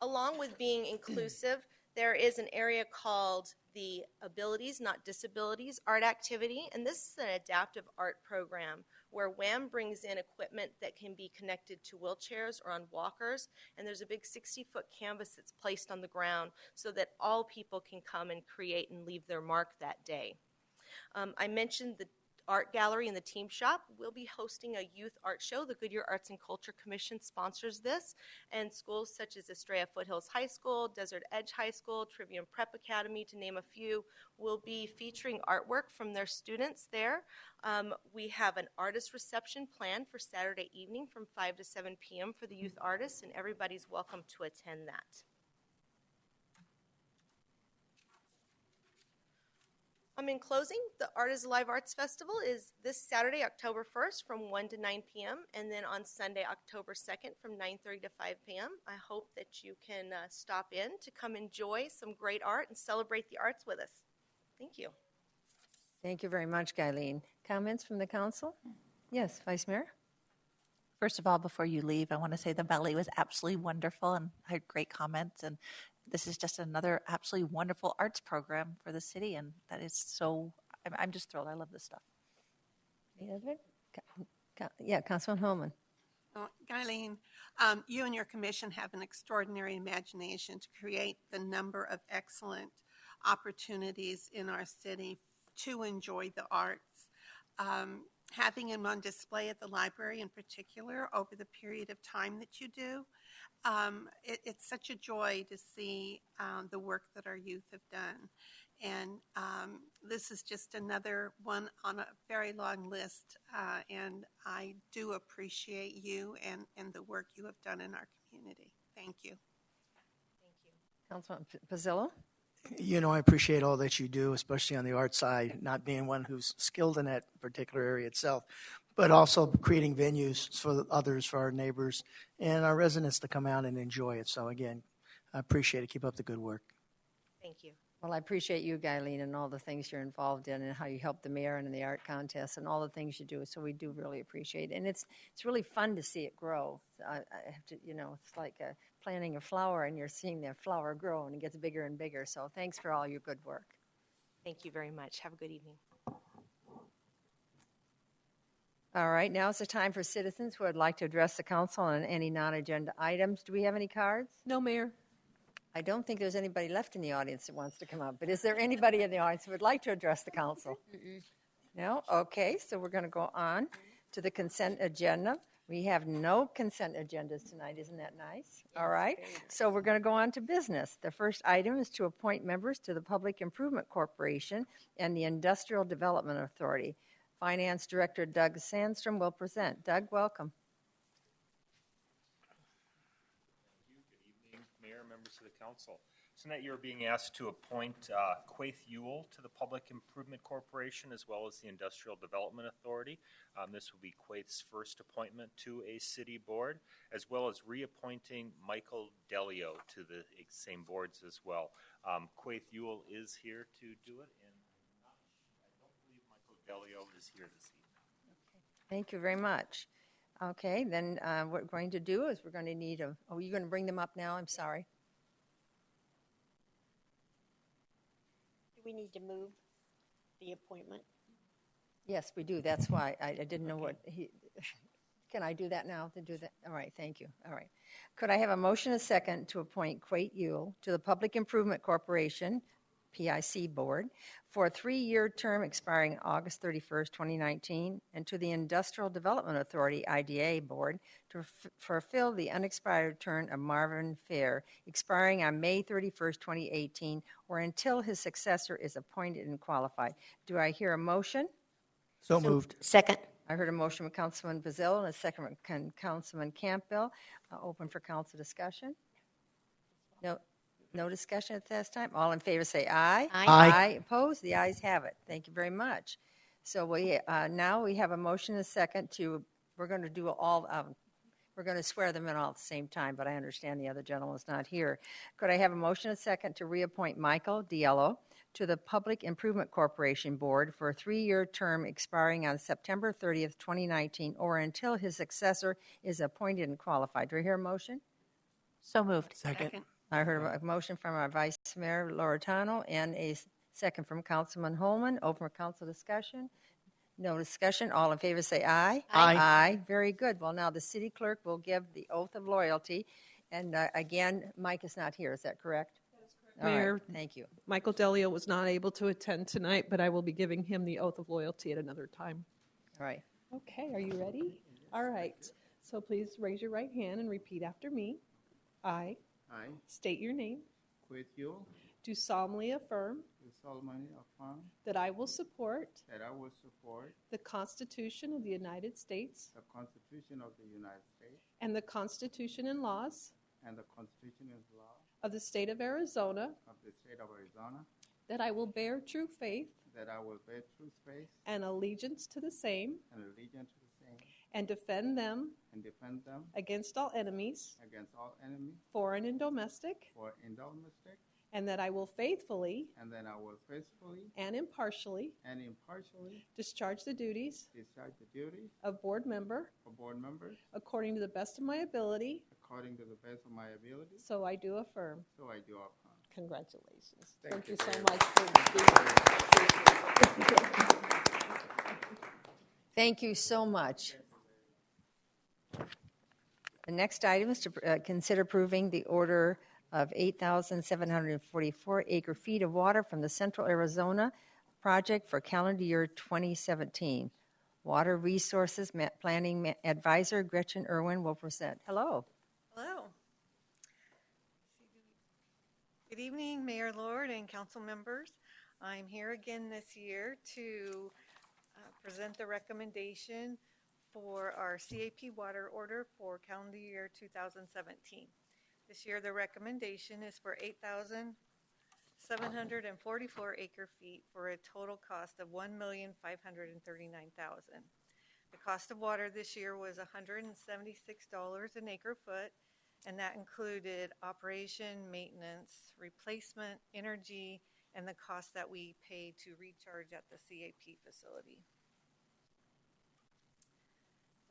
Along with being inclusive, There is an area called the Abilities, Not Disabilities art activity, and this is an adaptive art program where WHAM brings in equipment that can be connected to wheelchairs or on walkers, and there's a big 60-foot canvas that's placed on the ground so that all people can come and create and leave their mark that day. I mentioned the art gallery and the team shop. We'll be hosting a youth art show. The Goodyear Arts and Culture Commission sponsors this, and schools such as Estrella Foothills High School, Desert Edge High School, Trivium Prep Academy, to name a few, will be featuring artwork from their students there. We have an artist reception planned for Saturday evening from 5 to 7 p.m. for the youth artists, and everybody's welcome to attend that. In closing, the Art is Alive Arts Festival is this Saturday, October 1st from 1 to 9 p.m. and then on Sunday, October 2nd from 9:30 to 5 p.m. I hope that you can stop in to come enjoy some great art and celebrate the arts with us. Thank you. Thank you very much, Guyleen. Comments from the council? Yes, Vice Mayor? First of all, before you leave, I want to say the ballet was absolutely wonderful and I had great comments. And this is just another absolutely wonderful arts program for the city. And that is so, I'm just thrilled. I love this stuff. Yeah, Councilman Holman. Guyleen, you and your commission have an extraordinary imagination to create the number of excellent opportunities in our city to enjoy the arts. Having them on display at the library in particular over the period of time that you do, it's such a joy to see the work that our youth have done. And this is just another one on a very long list. And I do appreciate you and the work you have done in our community. Thank you. Thank you. Councilman Pizzillo? You know, I appreciate all that you do, especially on the art side, not being one who's skilled in that particular area itself, but also creating venues for others, for our neighbors, and our residents to come out and enjoy it. So, again, I appreciate it. Keep up the good work. Thank you. Well, I appreciate you, Guyleen, and all the things you're involved in and how you help the mayor and in the art contest and all the things you do. So we do really appreciate it. And it's really fun to see it grow. I have to, it's like planting a flower and you're seeing that flower grow and it gets bigger and bigger. So thanks for all your good work. Thank you very much. Have a good evening. All right, now is the time for citizens who would like to address the council on any non-agenda items. Do we have any cards? No, Mayor. I don't think there's anybody left in the audience that wants to come up, but is there anybody in the audience who would like to address the council? No? Okay, so we're going to go on to the consent agenda. We have no consent agendas tonight. Isn't that nice? All right, so we're going to go on to business. The first item is to appoint members to the Public Improvement Corporation and the Industrial Development Authority. Finance Director Doug Sandstrom will present. Doug, welcome. Mayor, members of the council. Tonight you're being asked to appoint Quaith Ewell to the Public Improvement Corporation as well as the Industrial Development Authority. This will be Quaith's first appointment to a city board, as well as reappointing Michael Diello to the same boards as well. Quaith Ewell is here to do it, and I don't believe Michael Diello is here this evening. Thank you very much. Okay, then what we're going to do is we're going to need a... Oh, you're going to bring them up now? I'm sorry. Do we need to move the appointment? Yes, we do. That's why I didn't know what he... Can I do that now? To do that? All right, thank you. All right. Could I have a motion and a second to appoint Quaith Ewell to the Public Improvement Corporation, PIC Board, for a 3-year term expiring August 31st, 2019, and to the Industrial Development Authority, IDA Board, to fulfill the unexpired term of Marvin Fair, expiring on May 31st, 2018, or until his successor is appointed and qualified. Do I hear a motion? So moved. Second. I heard a motion with Councilman Bazil and a second with Councilman Campbell. Open for council discussion. No discussion at this time. All in favor say aye. Aye. Aye. Opposed? The ayes have it. Thank you very much. So now we have a motion and a second to, we're going to do all, we're going to swear them in all at the same time, but I understand the other gentleman's not here. Could I have a motion and a second to reappoint Michael Diello to the Public Improvement Corporation Board for a 3-year term expiring on September 30th, 2019, or until his successor is appointed and qualified? Do I hear a motion? So moved. Second. I heard a motion from our Vice Mayor Loretano and a second from Councilman Holman. Open for council discussion. No discussion. All in favor say aye. Aye. Aye. Very good. Well, now the city clerk will give the oath of loyalty. And again, Mike is not here. Is that correct? That is correct. All right. Mayor, Thank you. Michael Delio was not able to attend tonight, but I will be giving him the oath of loyalty at another time. All right. Okay, are you ready? All right. So please raise your right hand and repeat after me. I state your name. With you, Do solemnly affirm do solemnly affirm that I will support that I will support the Constitution of the United States the Constitution of the United States and the Constitution and laws and the Constitution and law of the state of Arizona, of the state of Arizona, that I will bear true faith that I will bear true faith and allegiance to the same and allegiance to the same, and defend them and defend them against all enemies, against all enemies, foreign and domestic, foreign and domestic, and that I will faithfully and then I will faithfully and impartially and impartially discharge the duties discharge the duties of board member of board members according to the best of my ability. according to the best of my ability. So I do affirm. So I do affirm. Congratulations. Thank you you. so much for being here. Thank you so much. The next item is to consider approving the order of 8,744 acre-feet of water from the Central Arizona project for calendar year 2017. Water Resources Planning Advisor Gretchen Irwin will present. Hello. Hello. Good evening, Mayor Lord and council members. I'm here again this year to present the recommendation for our CAP water order for calendar year 2017. This year the recommendation is for 8,744 acre-feet for a total cost of $1,539,000. The cost of water this year was $176 an acre-foot, and that included operation, maintenance, replacement, energy, and the cost that we pay to recharge at the CAP facility.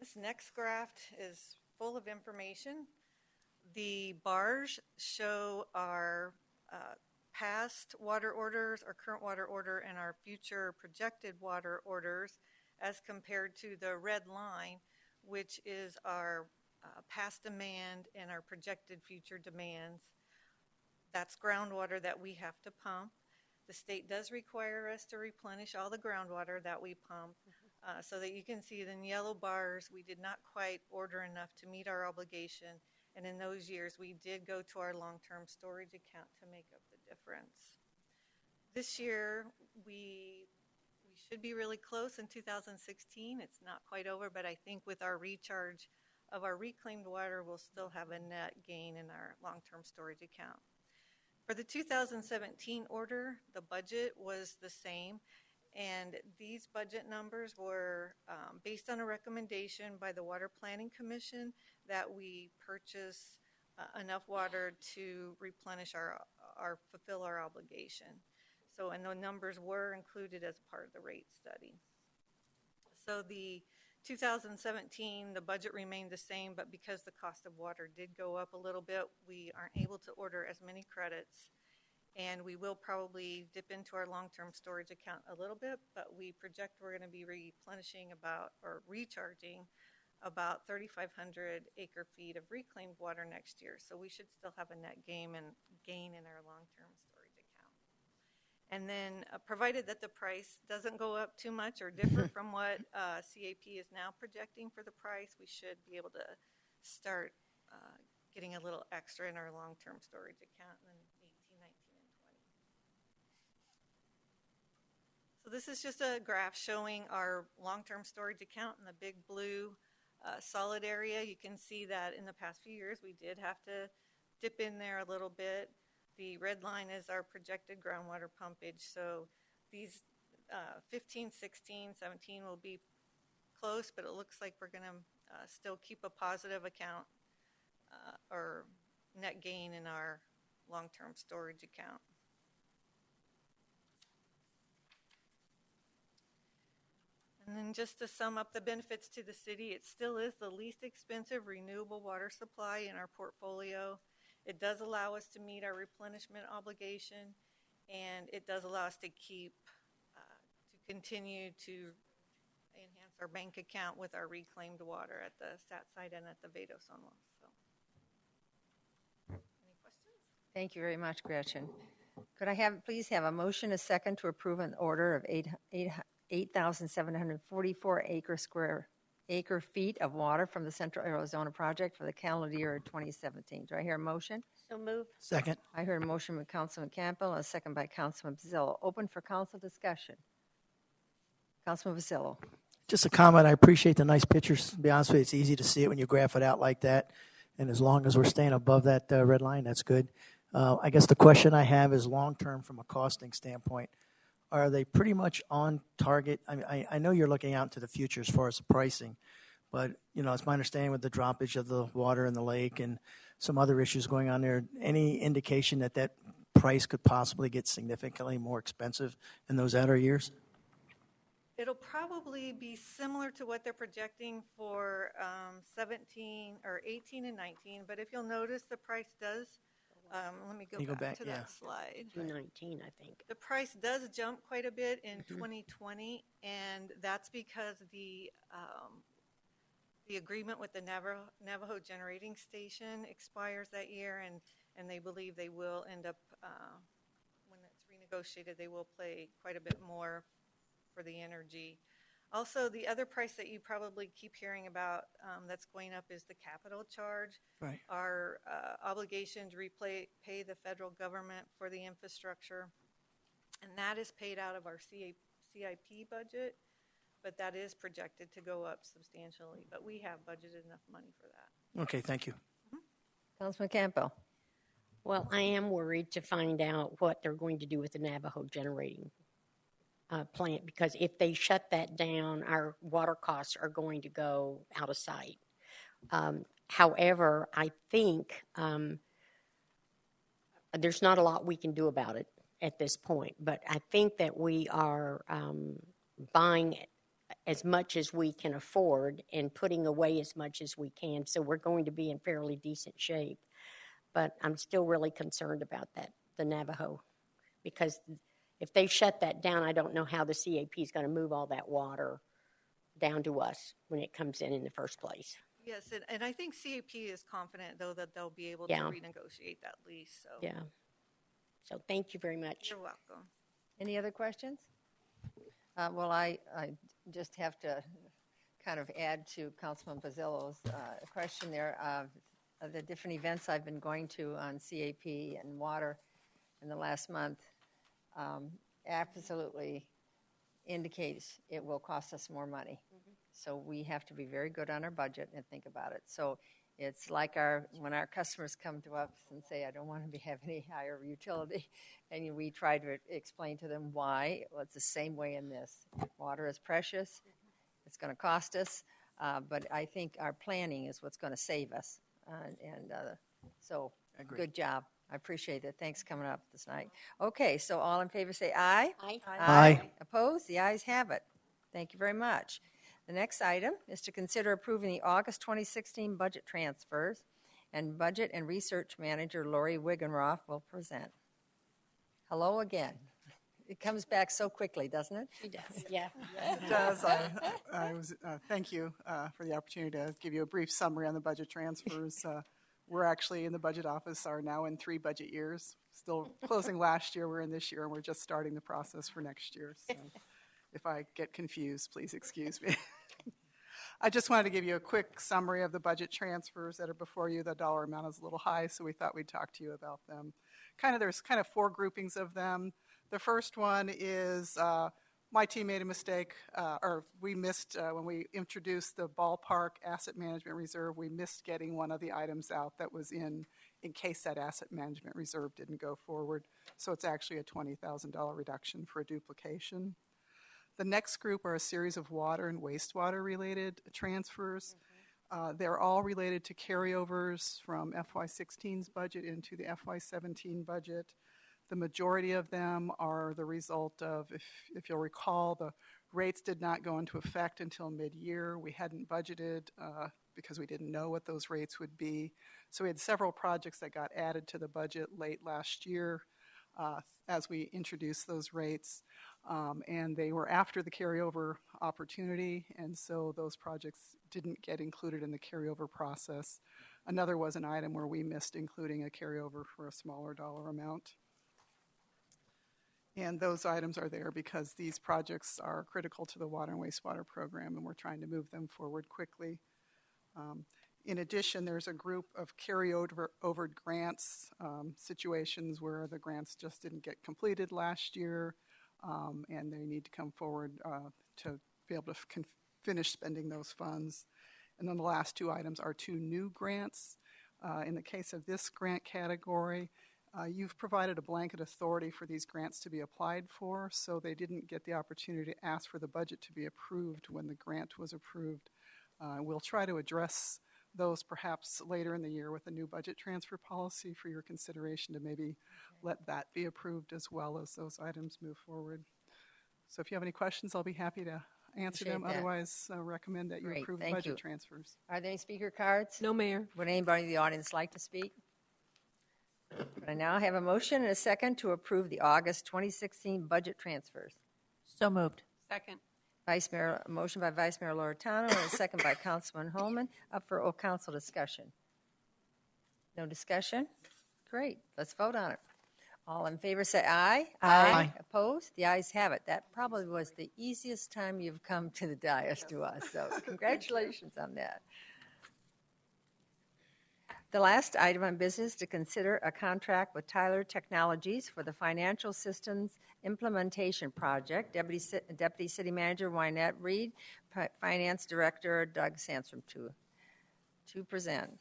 This next graph is full of information. The bars show our past water orders, our current water order, and our future projected water orders as compared to the red line, which is our past demand and our projected future demands. That's groundwater that we have to pump. The state does require us to replenish all the groundwater that we pump. So that you can see in yellow bars, we did not quite order enough to meet our obligation. And in those years, we did go to our long-term storage account to make up the difference. This year, we should be really close in 2016. It's not quite over, but I think with our recharge of our reclaimed water, we'll still have a net gain in our long-term storage account. For the 2017 order, the budget was the same. And these budget numbers were based on a recommendation by the Water Planning Commission that we purchase enough water to replenish fulfill our obligation. So, and the numbers were included as part of the rate study. So the 2017, the budget remained the same, but because the cost of water did go up a little bit, we aren't able to order as many credits. And we will probably dip into our long-term storage account a little bit, but we project we're going to be replenishing recharging about 3,500 acre-feet of reclaimed water next year. So we should still have a net gain in our long-term storage account. And then provided that the price doesn't go up too much or differ from what CAP is now projecting for the price, we should be able to start getting a little extra in our long-term storage account in 18, 19, and 20. So this is just a graph showing our long-term storage account in the big blue solid area. You can see that in the past few years we did have to dip in there a little bit. The red line is our projected groundwater pumpage. So these 15, 16, 17 will be close, but it looks like we're going to still keep a positive account or net gain in our long-term storage account. And then just to sum up the benefits to the city, it still is the least expensive renewable water supply in our portfolio. It does allow us to meet our replenishment obligation, and it does allow us to continue to enhance our bank account with our reclaimed water at the SAT site and at the Vado Sonlo. So, any questions? Thank you very much, Gretchen. Could I please have a motion, a second, to approve an order of 8,744 acre feet of water from the Central Arizona Project for the calendar year of 2017. Do I hear a motion? So moved. Second. I heard a motion by Councilman Campbell and a second by Councilman Pizzillo. Open for council discussion. Councilman Pizzillo. Just a comment. I appreciate the nice pictures. To be honest with you, it's easy to see it when you graph it out like that. And as long as we're staying above that red line, that's good. I guess the question I have is long-term from a costing standpoint. Are they pretty much on target? I know you're looking out into the future as far as the pricing, but, it's my understanding with the droppage of the water in the lake and some other issues going on there, any indication that price could possibly get significantly more expensive in those outer years? It'll probably be similar to what they're projecting for 17 or 18 and 19, but if you'll notice, the price does, let me go back to that slide. 219, I think. The price does jump quite a bit in 2020, and that's because the agreement with the Navajo Generating Station expires that year, and they believe they will end up, when it's renegotiated, they will pay quite a bit more for the energy. Also, the other price that you probably keep hearing about that's going up is the capital charge. Right. Our obligation to pay the federal government for the infrastructure, and that is paid out of our CIP budget, but that is projected to go up substantially. But we have budgeted enough money for that. Okay, thank you. Councilman Campbell. Well, I am worried to find out what they're going to do with the Navajo generating plant, because if they shut that down, our water costs are going to go out of sight. However, I think there's not a lot we can do about it at this point, but I think that we are buying as much as we can afford and putting away as much as we can, so we're going to be in fairly decent shape. But I'm still really concerned about the Navajo, because if they shut that down, I don't know how the CAP is going to move all that water down to us when it comes in the first place. Yes, and I think CAP is confident, though, that they'll be able to renegotiate that lease. So. Yeah. So thank you very much. You're welcome. Any other questions? Well, I just have to kind of add to Councilman Pizzillo's question there. Of the different events I've been going to on CAP and water in the last month, absolutely indicates it will cost us more money. Mm-hmm. So we have to be very good on our budget and think about it. So it's like when our customers come to us and say, I don't want to have any higher utility, and we try to explain to them why. Well, it's the same way in this. Water is precious. It's going to cost us, but I think our planning is what's going to save us. So good job. I appreciate it. Thanks for coming up this night. Okay, so all in favor say aye. Aye. Aye. Opposed? The ayes have it. Thank you very much. The next item is to consider approving the August 2016 budget transfers, and Budget and Research Manager Lori Wigenroth will present. Hello again. It comes back so quickly, doesn't it? She does, yeah. Yes, it does. Thank you for the opportunity to give you a brief summary on the budget transfers. We're actually in the budget office are now in 3 budget years. Still closing last year, we're in this year, and we're just starting the process for next year. So if I get confused, please excuse me. I just wanted to give you a quick summary of the budget transfers that are before you. The dollar amount is a little high, so we thought we'd talk to you about them. There's 4 groupings of them. The first one is my team made a mistake, or we missed when we introduced the ballpark asset management reserve. We missed getting one of the items out that was in case that asset management reserve didn't go forward. So it's actually a $20,000 reduction for a duplication. The next group are a series of water and wastewater related transfers. They're all related to carryovers from FY16's budget into the FY17 budget. The majority of them are the result of, if you'll recall, the rates did not go into effect until mid-year. We hadn't budgeted because we didn't know what those rates would be. So we had several projects that got added to the budget late last year as we introduced those rates. And they were after the carryover opportunity, and so those projects didn't get included in the carryover process. Another was an item where we missed including a carryover for a smaller dollar amount. And those items are there because these projects are critical to the water and wastewater program, and we're trying to move them forward quickly. In addition, there's a group of carryover grants, situations where the grants just didn't get completed last year, and they need to come forward to be able to finish spending those funds. And then the last two items are two new grants. In the case of this grant category, you've provided a blanket authority for these grants to be applied for, so they didn't get the opportunity to ask for the budget to be approved when the grant was approved. We'll try to address those perhaps later in the year with a new budget transfer policy for your consideration to maybe let that be approved as well as those items move forward. So if you have any questions, I'll be happy to answer them. Otherwise, recommend that you approve the budget transfers. Are there any speaker cards? No, Mayor. Would anybody in the audience like to speak? I now have a motion and a second to approve the August 2016 budget transfers. So moved. Second. A motion by Vice Mayor Loretano and a second by Councilman Holman. Up for council discussion. No discussion? Great. Let's vote on it. All in favor say aye. Aye. Opposed? The ayes have it. That probably was the easiest time you've come to the dais to us, so congratulations on that. The last item on business to consider a contract with Tyler Technologies for the Financial Systems Implementation Project. Deputy City Manager Wynette Reed, Finance Director Doug Sandstrom to present.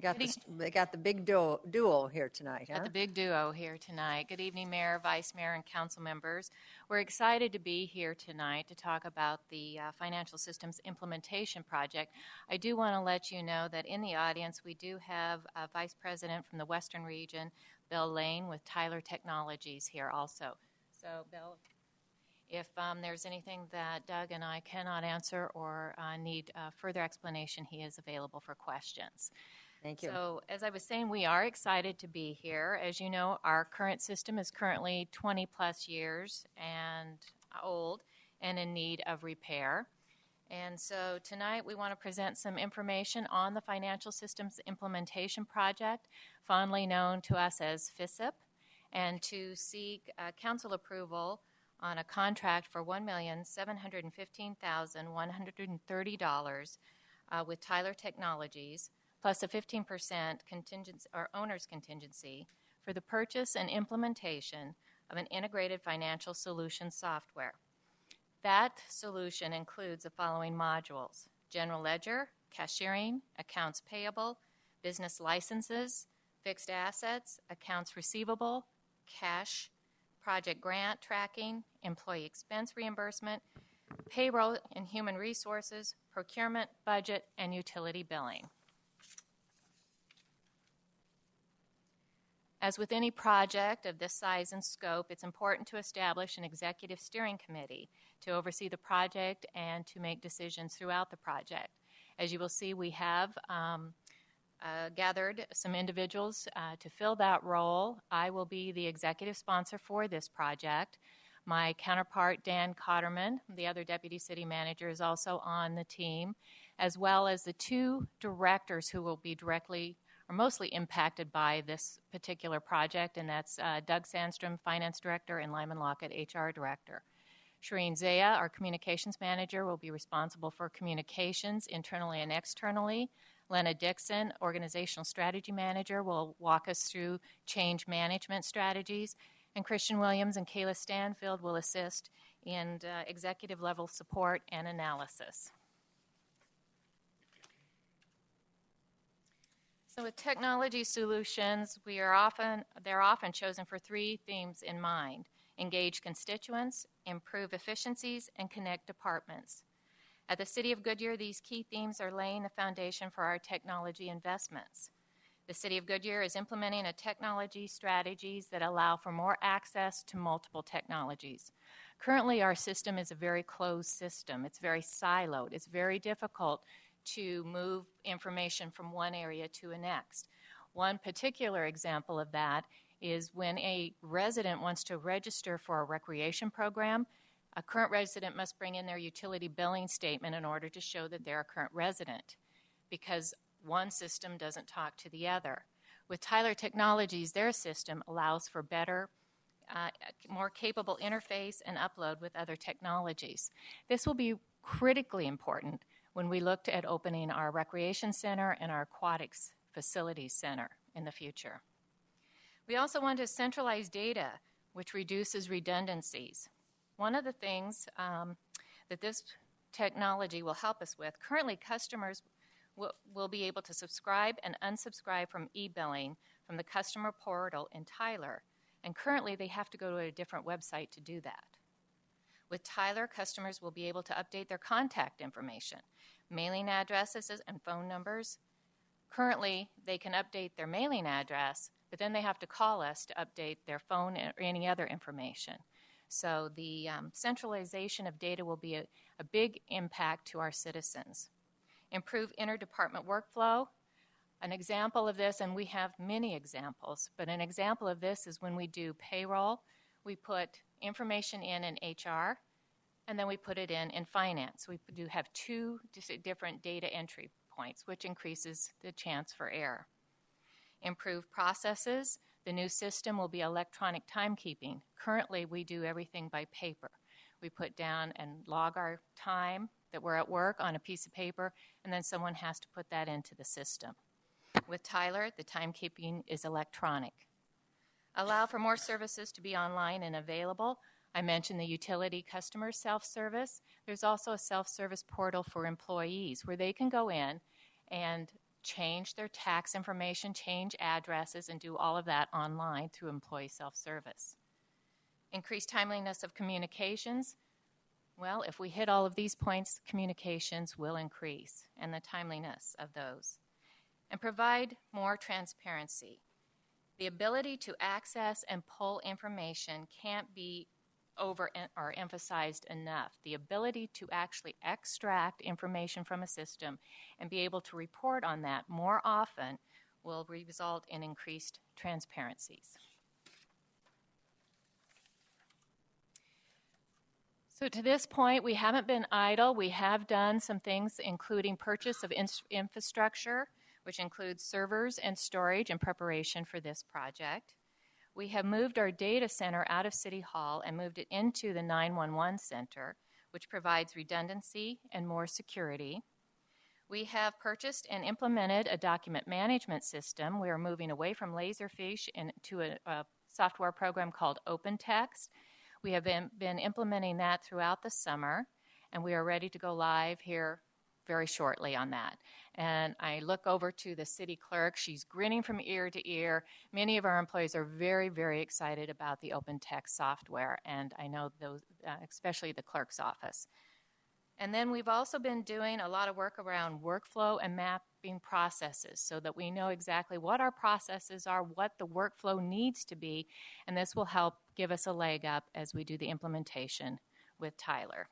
They got the big duo here tonight, huh? Got the big duo here tonight. Good evening, Mayor, Vice Mayor, and council members. We're excited to be here tonight to talk about the Financial Systems Implementation Project. I do want to let you know that in the audience we do have a Vice President from the Western Region, Bill Lane, with Tyler Technologies here also. So, Bill, if there's anything that Doug and I cannot answer or need further explanation, he is available for questions. Thank you. So, as I was saying, we are excited to be here. As you know, our current system is currently 20-plus years and old and in need of repair. And so tonight we want to present some information on the Financial Systems Implementation Project, fondly known to us as FSIP, and to seek council approval on a contract for $1,715,130 with Tyler Technologies, plus a 15% contingency or owner's contingency for the purchase and implementation of an integrated financial solution software. That solution includes the following modules: general ledger, cashiering, accounts payable, business licenses, fixed assets, accounts receivable, cash, project grant tracking, employee expense reimbursement, payroll and human resources, procurement, budget, and utility billing. As with any project of this size and scope, it's important to establish an executive steering committee to oversee the project and to make decisions throughout the project. As you will see, we have gathered some individuals to fill that role. I will be the executive sponsor for this project. My counterpart, Dan Cotterman, the other deputy city manager, is also on the team, as well as the two directors who will be directly or mostly impacted by this particular project, and that's Doug Sandstrom, Finance Director, and Lyman Lockett, HR Director. Shireen Zaya, our Communications Manager, will be responsible for communications internally and externally. Lena Dixon, Organizational Strategy Manager, will walk us through change management strategies. And Christian Williams and Kayla Stanfield will assist in executive level support and analysis. So with technology solutions, they're often chosen for three themes in mind: engage constituents, improve efficiencies, and connect departments. At the City of Goodyear, these key themes are laying the foundation for our technology investments. The City of Goodyear is implementing a technology strategies that allow for more access to multiple technologies. Currently, our system is a very closed system. It's very siloed. It's very difficult to move information from one area to the next. One particular example of that is when a resident wants to register for a recreation program, a current resident must bring in their utility billing statement in order to show that they're a current resident, because one system doesn't talk to the other. With Tyler Technologies, their system allows for better, more capable interface and upload with other technologies. This will be critically important when we looked at opening our recreation center and our aquatics facilities center in the future. We also want to centralize data, which reduces redundancies. One of the things that this technology will help us with, currently customers will be able to subscribe and unsubscribe from e-billing from the customer portal in Tyler, and currently they have to go to a different website to do that. With Tyler, customers will be able to update their contact information, mailing addresses and phone numbers. Currently, they can update their mailing address, but then they have to call us to update their phone or any other information. So the centralization of data will be a big impact to our citizens. Improve interdepartment workflow. An example of this, and we have many examples, but an example of this is when we do payroll, we put information in HR, and then we put it in finance. We do have two different data entry points, which increases the chance for error. Improve processes. The new system will be electronic timekeeping. Currently, we do everything by paper. We put down and log our time that we're at work on a piece of paper, and then someone has to put that into the system. With Tyler, the timekeeping is electronic. Allow for more services to be online and available. I mentioned the utility customer self-service. There's also a self-service portal for employees where they can go in and change their tax information, change addresses, and do all of that online through employee self-service. Increased timeliness of communications. Well, if we hit all of these points, communications will increase and the timeliness of those. And provide more transparency. The ability to access and pull information can't be over or emphasized enough. The ability to actually extract information from a system and be able to report on that more often will result in increased transparencies. So to this point, we haven't been idle. We have done some things, including purchase of infrastructure, which includes servers and storage in preparation for this project. We have moved our data center out of City Hall and moved it into the 911 center, which provides redundancy and more security. We have purchased and implemented a document management system. We are moving away from Laserfish into a software program called OpenText. We have been implementing that throughout the summer, and we are ready to go live here very shortly on that. And I look over to the city clerk. She's grinning from ear to ear. Many of our employees are very, very excited about the OpenText software, and I know those, especially the clerk's office. And then we've also been doing a lot of work around workflow and mapping processes so that we know exactly what our processes are, what the workflow needs to be, and this will help give us a leg up as we do the implementation with Tyler.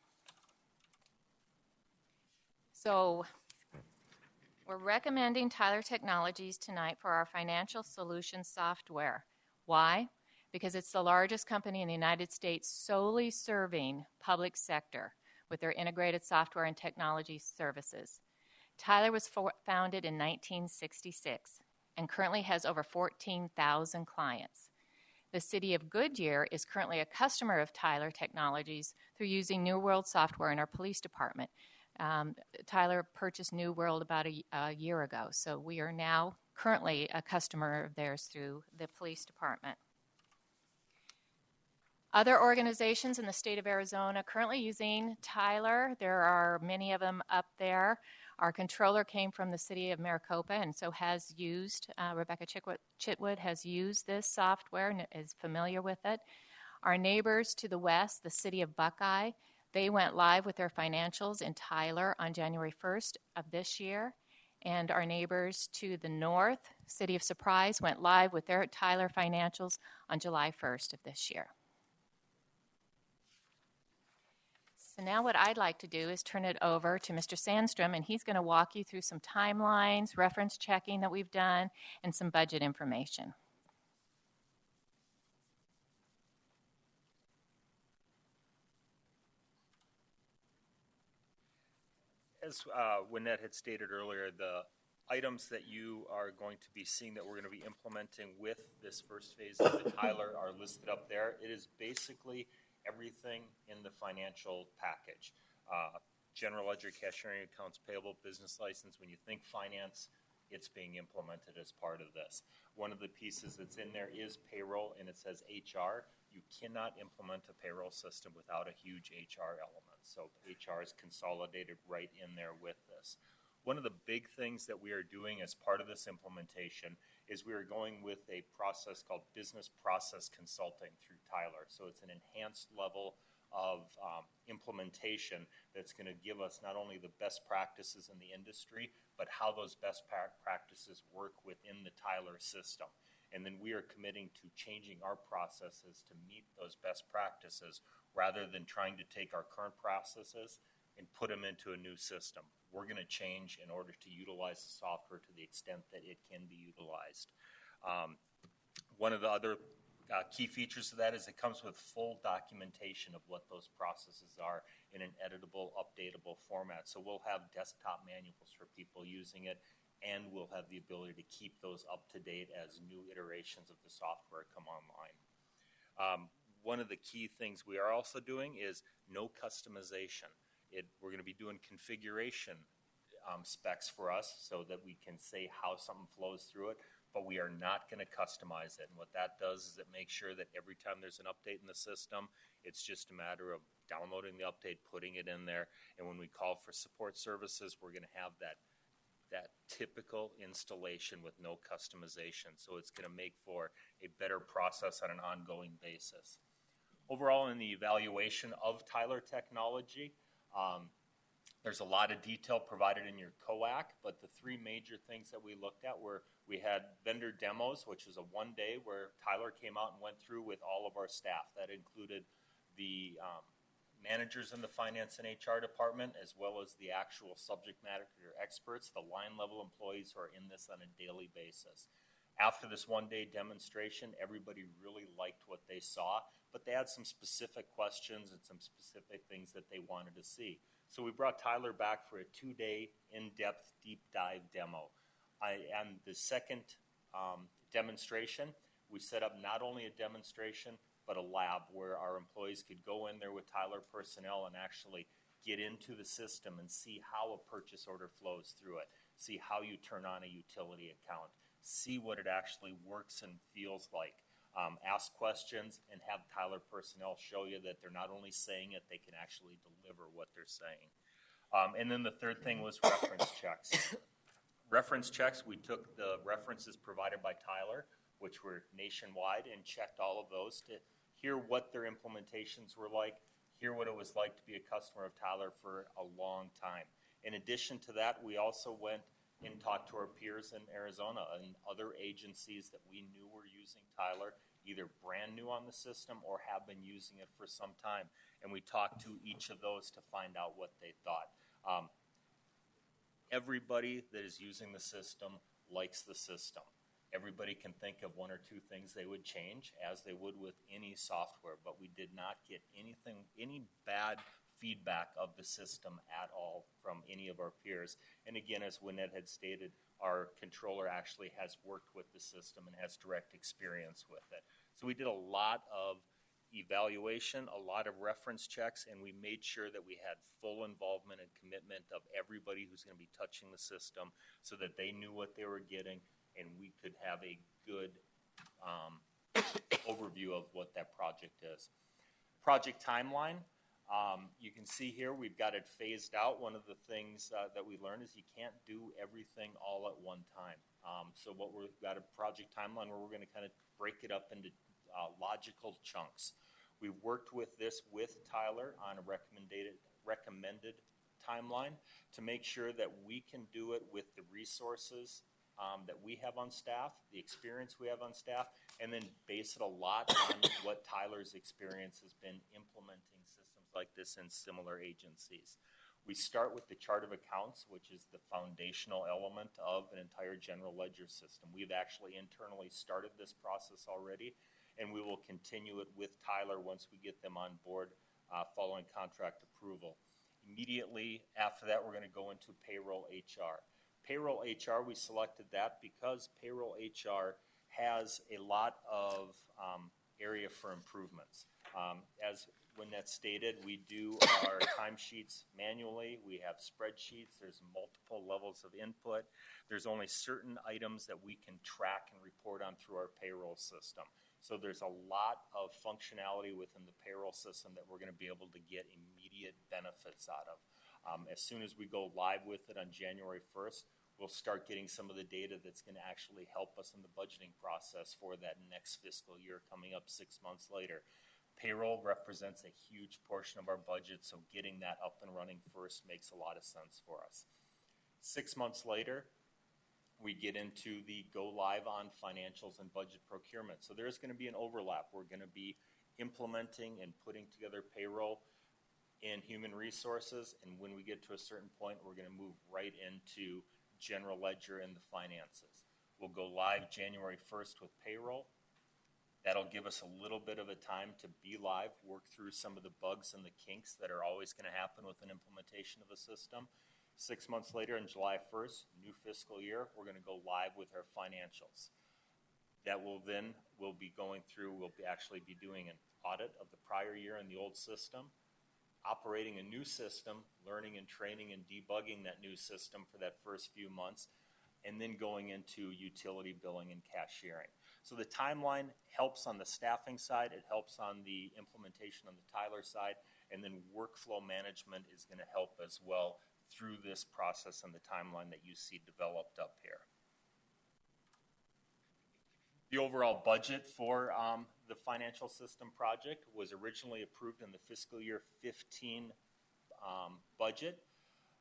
So we're recommending Tyler Technologies tonight for our financial solutions software. Why? Because it's the largest company in the United States solely serving public sector with their integrated software and technology services. Tyler was founded in 1966 and currently has over 14,000 clients. The City of Goodyear is currently a customer of Tyler Technologies through using New World software in our police department. Tyler purchased New World about a year ago, so we are now currently a customer of theirs through the police department. Other organizations in the state of Arizona currently using Tyler, there are many of them up there. Our controller came from the city of Maricopa and so has used, Rebecca Chitwood has used this software and is familiar with it. Our neighbors to the west, the city of Buckeye, they went live with their financials in Tyler on January 1st of this year, And our neighbors to the north, City of Surprise, went live with their Tyler financials on July 1st of this year. So now what I'd like to do is turn it over to Mr. Sandstrom, and he's going to walk you through some timelines, reference checking that we've done, and some budget information. As Wynette had stated earlier, the items that you are going to be seeing that we're going to be implementing with this first phase of the Tyler are listed up there. It is basically everything in the financial package. General ledger, cashiering accounts payable, business license. When you think finance, it's being implemented as part of this. One of the pieces that's in there is payroll, and it says HR. You cannot implement a payroll system without a huge HR element. So HR is consolidated right in there with this. One of the big things that we are doing as part of this implementation is we are going with a process called business process consulting through Tyler. So it's an enhanced level of implementation that's going to give us not only the best practices in the industry, but how those best practices work within the Tyler system. And then we are committing to changing our processes to meet those best practices rather than trying to take our current processes and put them into a new system. We're going to change in order to utilize the software to the extent that it can be utilized. One of the other key features of that is it comes with full documentation of what those processes are in an editable, updatable format. So we'll have desktop manuals for people using it, and we'll have the ability to keep those up to date as new iterations of the software come online. One of the key things we are also doing is no customization. We're going to be doing configuration specs for us so that we can say how something flows through it, but we are not going to customize it. And what that does is it makes sure that every time there's an update in the system, it's just a matter of downloading the update, putting it in there, and when we call for support services, we're going to have that typical installation with no customization. So it's going to make for a better process on an ongoing basis. Overall, in the evaluation of Tyler technology, there's a lot of detail provided in your COAC, but the three major things that we looked at were we had vendor demos, which was a one-day where Tyler came out and went through with all of our staff. That included the managers in the finance and HR department, as well as the actual subject matter experts, the line-level employees who are in this on a daily basis. After this one-day demonstration, everybody really liked what they saw, but they had some specific questions and some specific things that they wanted to see. So we brought Tyler back for a 2-day in-depth deep dive demo. On the second demonstration, we set up not only a demonstration, but a lab where our employees could go in there with Tyler personnel and actually get into the system and see how a purchase order flows through it, see how you turn on a utility account, see what it actually works and feels like. Ask questions and have Tyler personnel show you that they're not only saying it, they can actually deliver what they're saying. And then the third thing was reference checks. Reference checks, we took the references provided by Tyler, which were nationwide, and checked all of those to hear what their implementations were like, hear what it was like to be a customer of Tyler for a long time. In addition to that, we also went and talked to our peers in Arizona and other agencies that we knew were using Tyler, either brand new on the system or have been using it for some time. And we talked to each of those to find out what they thought. Everybody that is using the system likes the system. Everybody can think of one or two things they would change, as they would with any software, but we did not get any bad feedback of the system at all from any of our peers. And again, as Wynette had stated, our controller actually has worked with the system and has direct experience with it. So we did a lot of evaluation, a lot of reference checks, and we made sure that we had full involvement and commitment of everybody who's going to be touching the system so that they knew what they were getting and we could have a good overview of what that project is. Project timeline. You can see here we've got it phased out. One of the things that we learned is you can't do everything all at one time. So we've got a project timeline where we're going to kind of break it up into logical chunks. We've worked with this with Tyler on a recommended timeline to make sure that we can do it with the resources that we have on staff, the experience we have on staff, and then base it a lot on what Tyler's experience has been implementing systems like this in similar agencies. We start with the chart of accounts, which is the foundational element of an entire general ledger system. We've actually internally started this process already, and we will continue it with Tyler once we get them on board following contract approval. Immediately after that, we're going to go into payroll HR. Payroll HR, we selected that because payroll HR has a lot of area for improvements. As when that's stated, we do our timesheets manually. We have spreadsheets. There's multiple levels of input. There's only certain items that we can track and report on through our payroll system. So there's a lot of functionality within the payroll system that we're going to be able to get immediate benefits out of. As soon as we go live with it on January 1st, we'll start getting some of the data that's going to actually help us in the budgeting process for that next fiscal year coming up 6 months later. Payroll represents a huge portion of our budget, so getting that up and running first makes a lot of sense for us. 6 months later, we get into the go live on financials and budget procurement. So there's going to be an overlap. We're going to be implementing and putting together payroll in human resources, and when we get to a certain point, we're going to move right into general ledger and the finances. We'll go live January 1st with payroll. That'll give us a little bit of a time to be live, work through some of the bugs and the kinks that are always going to happen with an implementation of a system. 6 months later, on July 1st, new fiscal year, we're going to go live with our financials. That will then, we'll be going through, actually be doing an audit of the prior year in the old system, operating a new system, learning and training and debugging that new system for that first few months, and then going into utility billing and cashiering. So the timeline helps on the staffing side, it helps on the implementation on the Tyler side, and then workflow management is going to help as well through this process and the timeline that you see developed up here. The overall budget for the financial system project was originally approved in the fiscal year 15 budget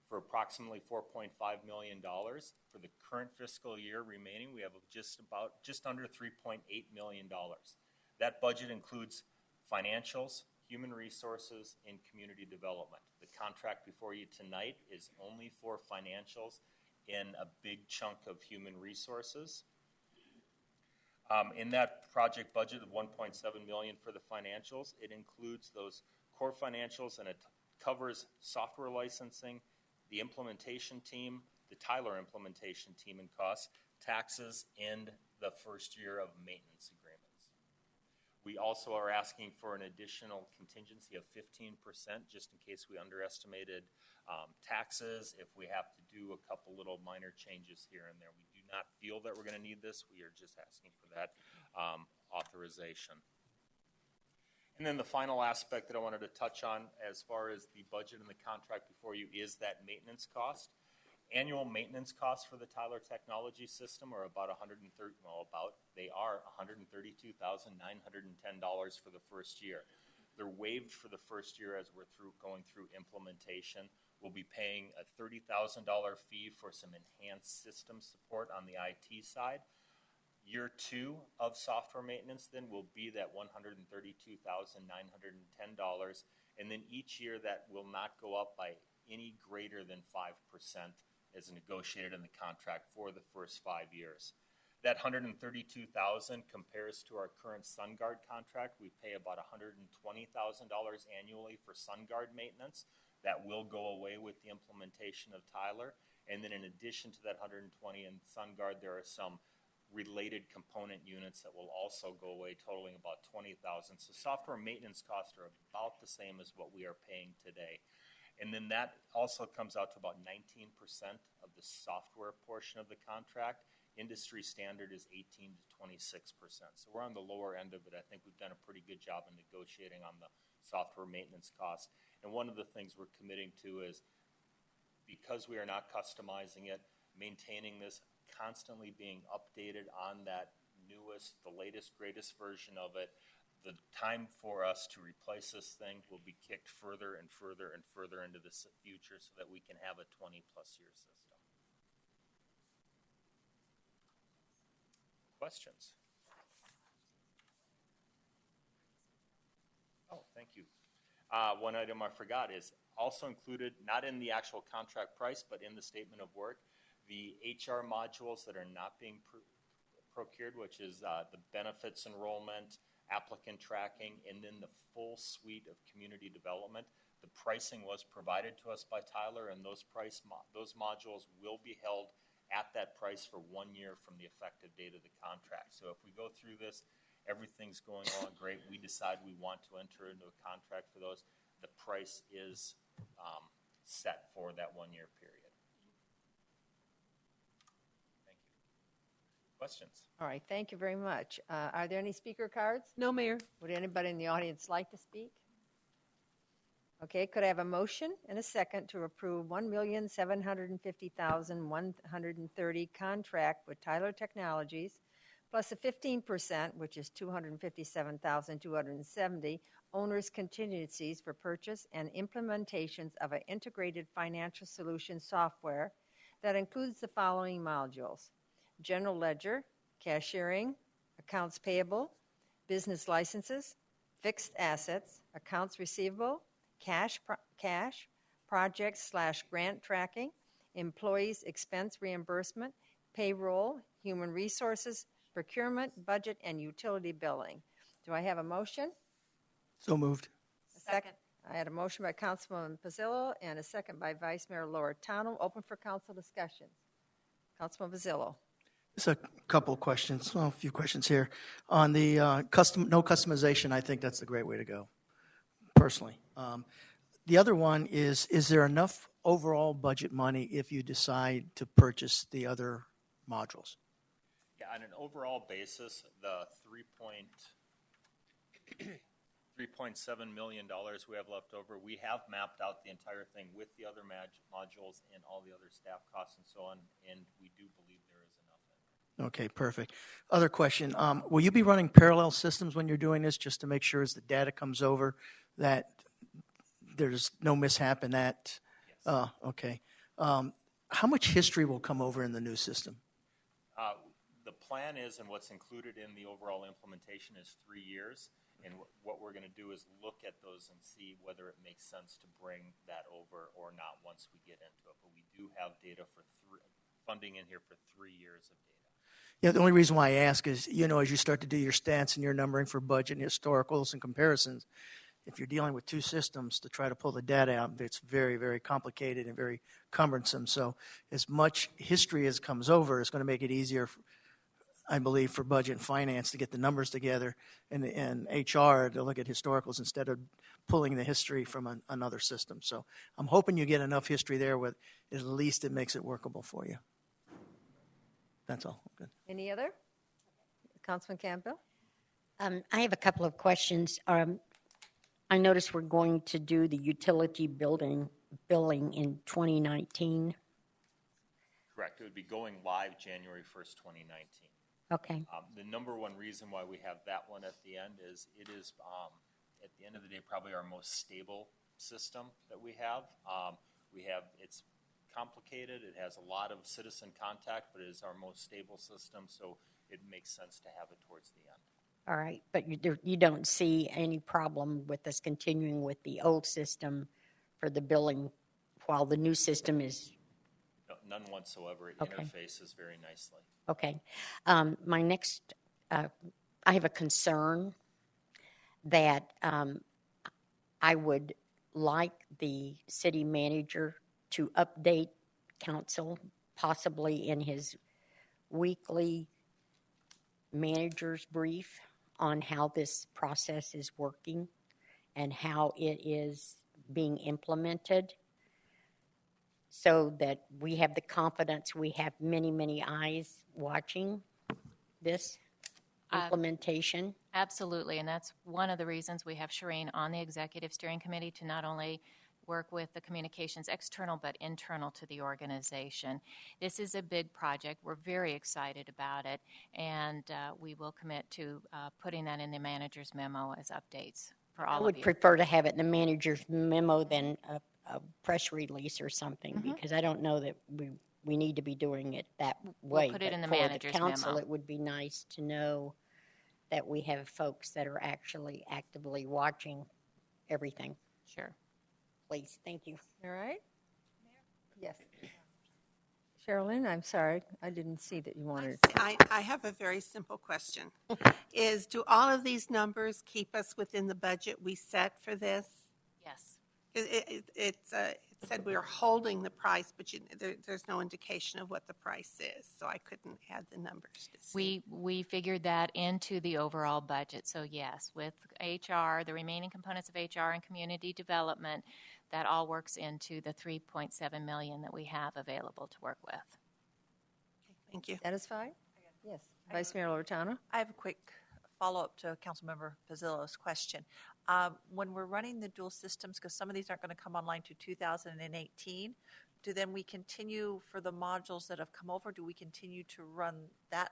for approximately $4.5 million. For the current fiscal year remaining, we have just under $3.8 million. That budget includes financials, human resources, and community development. The contract before you tonight is only for financials and a big chunk of human resources. In that project budget of $1.7 million for the financials, it includes those core financials, and it covers software licensing, the implementation team, the Tyler implementation team and costs, taxes, and the first year of maintenance agreements. We also are asking for an additional contingency of 15% just in case we underestimated taxes, if we have to do a couple little minor changes here and there. We do not feel that we're going to need this. We are just asking for that authorization. And then the final aspect that I wanted to touch on as far as the budget and the contract before you is that maintenance cost. Annual maintenance costs for the Tyler technology system are about they are $132,910 for the first year. They're waived for the first year as we're going through implementation. We'll be paying a $30,000 fee for some enhanced system support on the IT side. Year 2 of software maintenance then will be that $132,910, and then each year that will not go up by any greater than 5% as negotiated in the contract for the first 5 years. That $132,000 compares to our current SunGuard contract. We pay about $120,000 annually for SunGuard maintenance. That will go away with the implementation of Tyler. And then in addition to that $120,000 in SunGuard, there are some related component units that will also go away, totaling about $20,000. So software maintenance costs are about the same as what we are paying today. And then that also comes out to about 19% of the software portion of the contract. Industry standard is 18 to 26%. So we're on the lower end of it. I think we've done a pretty good job in negotiating on the software maintenance cost. And one of the things we're committing to is, because we are not customizing it, maintaining this, constantly being updated on that newest, the latest, greatest version of it, the time for us to replace this thing will be kicked further and further and further into the future so that we can have a 20-plus year system. Questions? Oh, thank you. One item I forgot is also included, not in the actual contract price, but in the statement of work, the HR modules that are not being procured, which is the benefits enrollment, applicant tracking, and then the full suite of community development. The pricing was provided to us by Tyler, and those modules will be held at that price for 1 year from the effective date of the contract. So if we go through this, everything's going along great, we decide we want to enter into a contract for those, the price is set for that 1 year period. Thank you. Questions? All right, thank you very much. Are there any speaker cards? No, Mayor. Would anybody in the audience like to speak? Okay, could I have a motion and a second to approve $1,750,130 contract with Tyler Technologies plus a 15%, which is $257,270, owner's contingencies for purchase and implementations of an integrated financial solution software that includes the following modules: general ledger, cashiering, accounts payable, business licenses, fixed assets, accounts receivable, cash, project/grant tracking, employees expense reimbursement, payroll, human resources, procurement, budget, and utility billing. Do I have a motion? So moved. A second. I had a motion by Councilman Pizzillo and a second by Vice Mayor Loretano. Open for council discussions. Councilman Pizzillo. Just a couple of questions, well, a few questions here. On the no customization, I think that's the great way to go, personally. The other one is there enough overall budget money if you decide to purchase the other modules? Yeah, on an overall basis, the $3.7 million we have left over, we have mapped out the entire thing with the other modules and all the other staff costs and so on, and we do believe there is enough in there. Okay, perfect. Other question, will you be running parallel systems when you're doing this just to make sure as the data comes over that there's no mishap in that? Yes. Okay. How much history will come over in the new system? The plan is, and what's included in the overall implementation is 3 years. And what we're going to do is look at those and see whether it makes sense to bring that over or not once we get into it. But we do have data for funding in here for 3 years of data. Yeah, the only reason why I ask is, as you start to do your stats and your numbering for budget and historicals and comparisons, if you're dealing with two systems to try to pull the data out, it's very, very complicated and very cumbersome. So as much history as comes over, it's going to make it easier, I believe, for budget and finance to get the numbers together and HR to look at historicals instead of pulling the history from another system. So I'm hoping you get enough history there with at least it makes it workable for you. That's all. Good. Any other? Councilman Campbell? I have a couple of questions. I noticed we're going to do the utility billing in 2019. Correct. It would be going live January 1st, 2019. Okay. The number one reason why we have that one at the end is it is, at the end of the day, probably our most stable system that we have. It's complicated. It has a lot of citizen contact, but it is our most stable system, so it makes sense to have it towards the end. All right, but you don't see any problem with us continuing with the old system for the billing while the new system is... No, none whatsoever. It okay. Interfaces very nicely. Okay. My next, I have a concern that I would like the city manager to update council, possibly in his weekly manager's brief on how this process is working and how it is being implemented, so that we have the confidence we have many, many eyes watching this implementation. Absolutely, and that's one of the reasons we have Shireen on the Executive Steering Committee to not only work with the communications external but internal to the organization. This is a big project. We're very excited about it, and we will commit to putting that in the manager's memo as updates for all I of would you. prefer to have it in the manager's memo than a press release or something, because I don't know that we need to be doing it that way. We'll put it in the But manager's for the council, memo. it would be nice to know that we have folks that are actually actively watching everything. Sure. Please, thank you. All right? Yes. Sherilyn, I'm sorry. I didn't see that you wanted to. I have a very simple question. Do all of these numbers keep us within the budget we set for this? Yes. It said we were holding the price, but there's no indication of what the price is, so I couldn't add the numbers to see. We figured that into the overall budget. So yes, with HR, the remaining components of HR and community development, that all works into the $3.7 million that we have available to work with. Thank you. Satisfied? Yes. Vice Mayor Loretano? I have a quick follow-up to Councilmember Pizzillo's question. When we're running the dual systems, because some of these aren't going to come online to 2018, do then we continue for the modules that have come over? Do we continue to run that,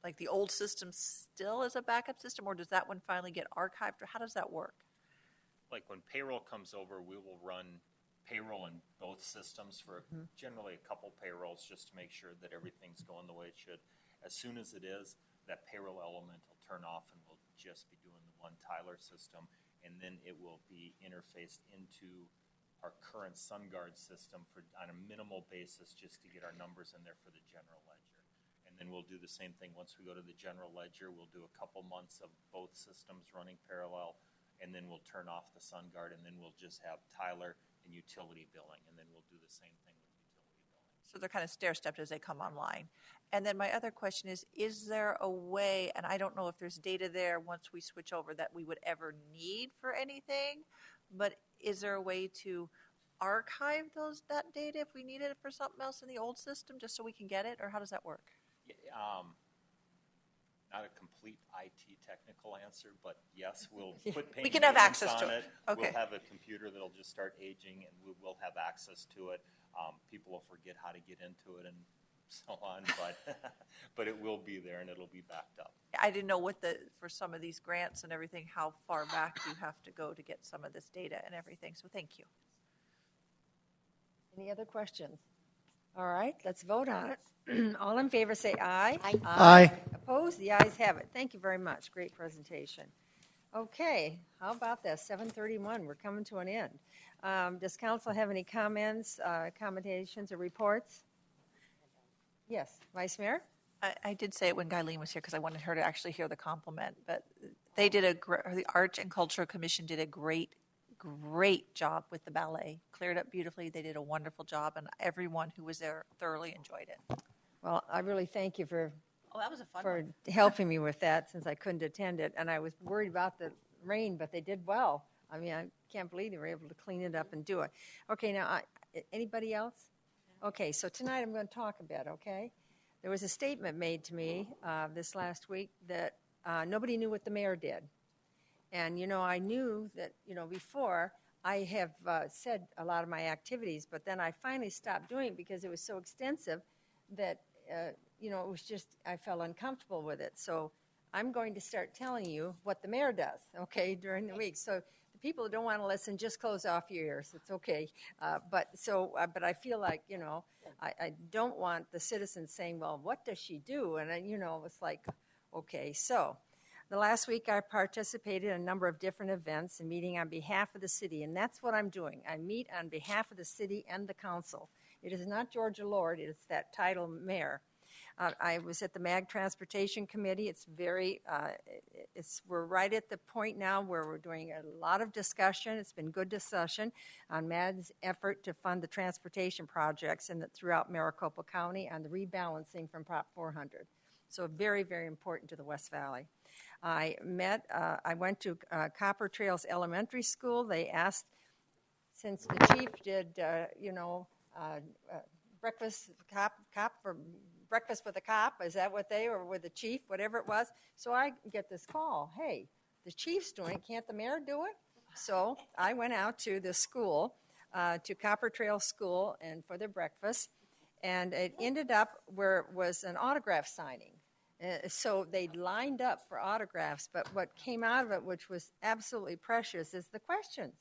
like the old system still as a backup system, or does that one finally get archived, or how does that work? Like when payroll comes over, we will run payroll in both systems for generally a couple payrolls just to make sure that everything's going the way it should. As soon as it is, that payroll element will turn off and we'll just be doing the one Tyler system, and then it will be interfaced into our current SunGuard system on a minimal basis just to get our numbers in there for the general ledger. And then we'll do the same thing once we go to the general ledger. We'll do a couple months of both systems running parallel, and then we'll turn off the SunGuard, and then we'll just have Tyler and utility billing, and then we'll do the same thing with utility billing. So they're kind of stair-stepped as they come online. And then my other question is there a way, and I don't know if there's data there once we switch over that we would ever need for anything, but is there a way to archive that data if we needed it for something else in the old system just so we can get it, or how does that work? Not a complete IT technical answer, but yes, we'll put payment we can have access on to it. Okay. We'll have a computer that'll just start aging, and we will have access to it. People will forget how to get into it and so on, but it will be there and it'll be backed up. I didn't know for some of these grants and everything, how far back you have to go to get some of this data and everything. So thank you. Any other questions? All right, let's vote on it. All in favor say aye. Aye. Aye. Opposed? The ayes have it. Thank you very much. Great presentation. Okay, how about this? 7:31, we're coming to an end. Does council have any comments, accommodations, or reports? Yes, Vice Mayor? I did say it when Guyleen was here because I wanted her to actually hear the compliment, but they did the Arts and Culture Commission did a great job with the ballet. Cleared up beautifully. They did a wonderful job, and everyone who was there thoroughly enjoyed it. Well, I really thank you for that was a fun for one. helping me with that since I couldn't attend it, and I was worried about the rain, but they did well. I mean, I can't believe they were able to clean it up and do it. Okay, now, anybody else? Okay, so tonight I'm going to talk a bit, okay? There was a statement made to me this last week that nobody knew what the mayor did. And, I knew that, before I have said a lot of my activities, but then I finally stopped doing it because it was so extensive that, it was just, I felt uncomfortable with it. So I'm going to start telling you what the mayor does, okay, during the week. So the people who don't want to listen, just close off your ears. It's okay. But I feel like, I don't want the citizens saying, well, what does she do? And, it's like, okay, so the last week I participated in a number of different events and meeting on behalf of the city, and that's what I'm doing. I meet on behalf of the city and the council. It is not Georgia Lord, it is that title mayor. I was at the MAG Transportation Committee. We're right at the point now where we're doing a lot of discussion. It's been good discussion on MAG's effort to fund the transportation projects throughout Maricopa County on the rebalancing from Prop 400. So very, very important to the West Valley. I went to Copper Trails Elementary School. They asked, since the chief did, breakfast with a cop, is that what or with the chief, whatever it was. So I get this call, hey, the chief's doing it, can't the mayor do it? So I went out to the school to Copper Trail School and for their breakfast. And it ended up where it was an autograph signing. So they lined up for autographs, but what came out of it, which was absolutely precious, is the questions.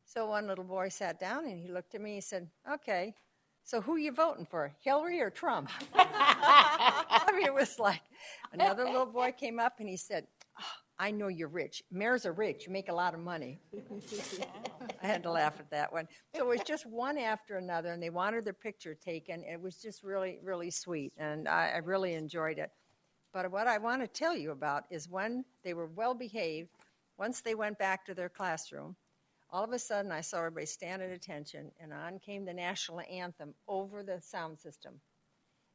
So one little boy sat down and he looked at me and he said, okay, so who are you voting for, Hillary or Trump? I mean, it was like another little boy came up and he said, oh, I know you're rich. Mayors are rich. You make a lot of money. I had to laugh at that one. So it was just one after another, and they wanted their picture taken. It was just really, really sweet, and I really enjoyed it. But what I want to tell you about is when they were well behaved, once they went back to their classroom, all of a sudden I saw everybody stand at attention, and on came the national anthem over the sound system.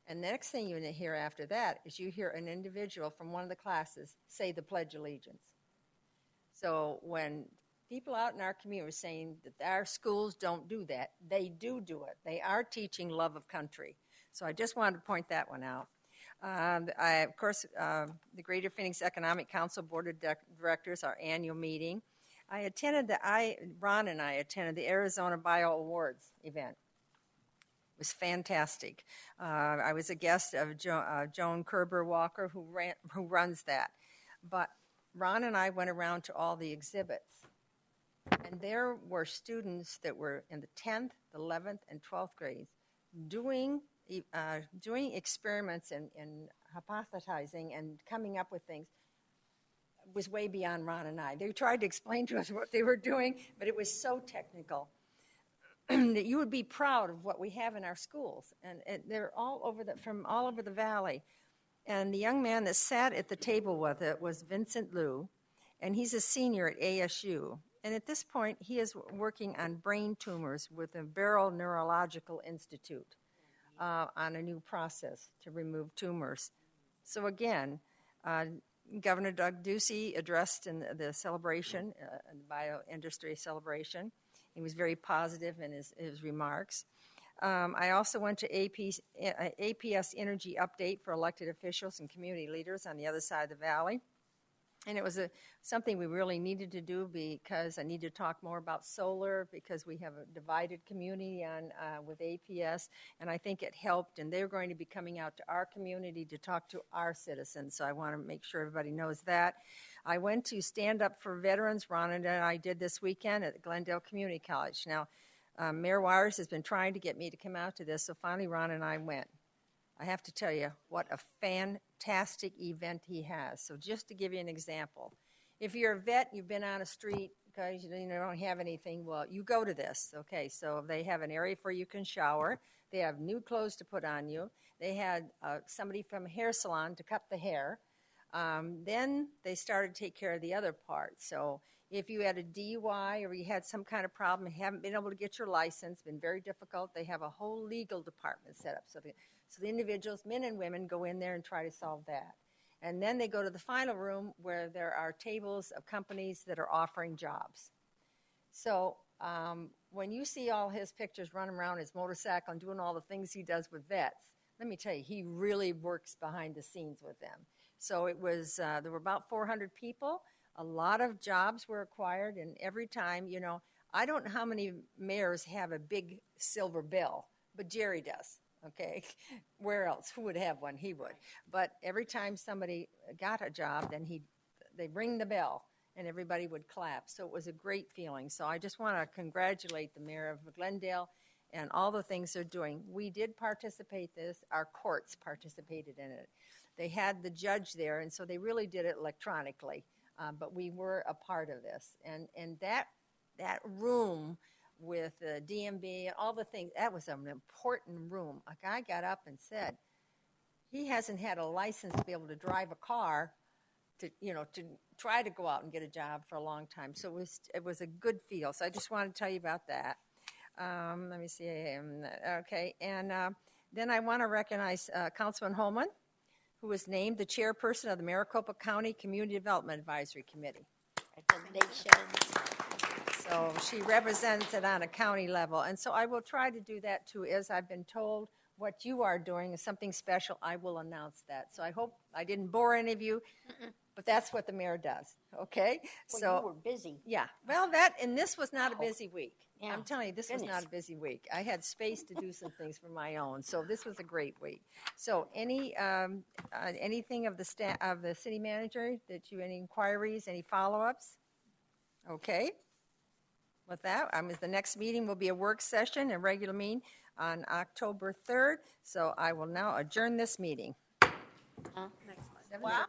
And the next thing you hear after that is you hear an individual from one of the classes say the Pledge of Allegiance. So when people out in our community are saying that our schools don't do that, they do it. They are teaching love of country. So I just wanted to point that one out. Of course, the Greater Phoenix Economic Council Board of Directors, our annual meeting. Ron and I attended the Arizona Bio Awards event. It was fantastic. I was a guest of Joan Kerber Walker, who runs that. But Ron and I went around to all the exhibits, and there were students that were in the 10th, 11th, and 12th grades doing experiments in hypothesizing and coming up with things. It was way beyond Ron and I. They tried to explain to us what they were doing, but it was so technical that you would be proud of what we have in our schools. And they're all over from all over the valley. And the young man that sat at the table with it was Vincent Liu, and he's a senior at ASU. And at this point, he is working on brain tumors with the Barrow Neurological Institute on a new process to remove tumors. So again, Governor Doug Ducey addressed in the celebration, the bioindustry celebration. He was very positive in his remarks. I also went to APS Energy Update for elected officials and community leaders on the other side of the valley. And it was something we really needed to do because I need to talk more about solar because we have a divided community with APS, and I think it helped. And they're going to be coming out to our community to talk to our citizens, so I want to make sure everybody knows that. I went to Stand Up for Veterans. Ron and I did this weekend at Glendale Community College. Now, Mayor Wires has been trying to get me to come out to this, so finally Ron and I went. I have to tell you what a fantastic event he has. So just to give you an example, if you're a vet, you've been on a street because you don't have anything, well, you go to this. Okay, so they have an area where you can shower. They have new clothes to put on you. They had somebody from a hair salon to cut the hair. Then they started to take care of the other parts. So if you had a DUI or you had some kind of problem and haven't been able to get your license, been very difficult, they have a whole legal department set up. So the individuals, men and women, go in there and try to solve that. And then they go to the final room where there are tables of companies that are offering jobs. So when you see all his pictures running around his motorcycle and doing all the things he does with vets, let me tell you, he really works behind the scenes with them. So it was, there were about 400 people. A lot of jobs were acquired, and every time, I don't know how many mayors have a big silver bill, but Jerry does. Okay, where else? Who would have one? He would. But every time somebody got a job, then they ring the bell, and everybody would clap. So it was a great feeling. So I just want to congratulate the mayor of Glendale and all the things they're doing. We did participate in this. Our courts participated in it. They had the judge there, and so they really did it electronically. But we were a part of this. And that room with the DMV and all the things, that was an important room. A guy got up and said he hasn't had a license to be able to drive a car to try to go out and get a job for a long time. So it was a good feel. So I just wanted to tell you about that. Let me see. Okay. And then I want to recognize Councilman Holman, who was named the chairperson of the Maricopa County Community Development Advisory Committee. Congratulations. So she represents it on a county level. And so I will try to do that too. As I've been told, what you are doing is something special. I will announce that. So I hope I didn't bore any of you. But that's what the mayor does, okay? Well, you were busy. Yeah, well, this was not a busy week. Yeah. I'm telling you, this was not a busy week. I had space to do some things for my own, so this was a great week. So anything of the city manager any inquiries, any follow-ups? Okay. With that, the next meeting will be a work session, a regular meeting on October 3rd. So I will now adjourn this meeting. Huh? Wow.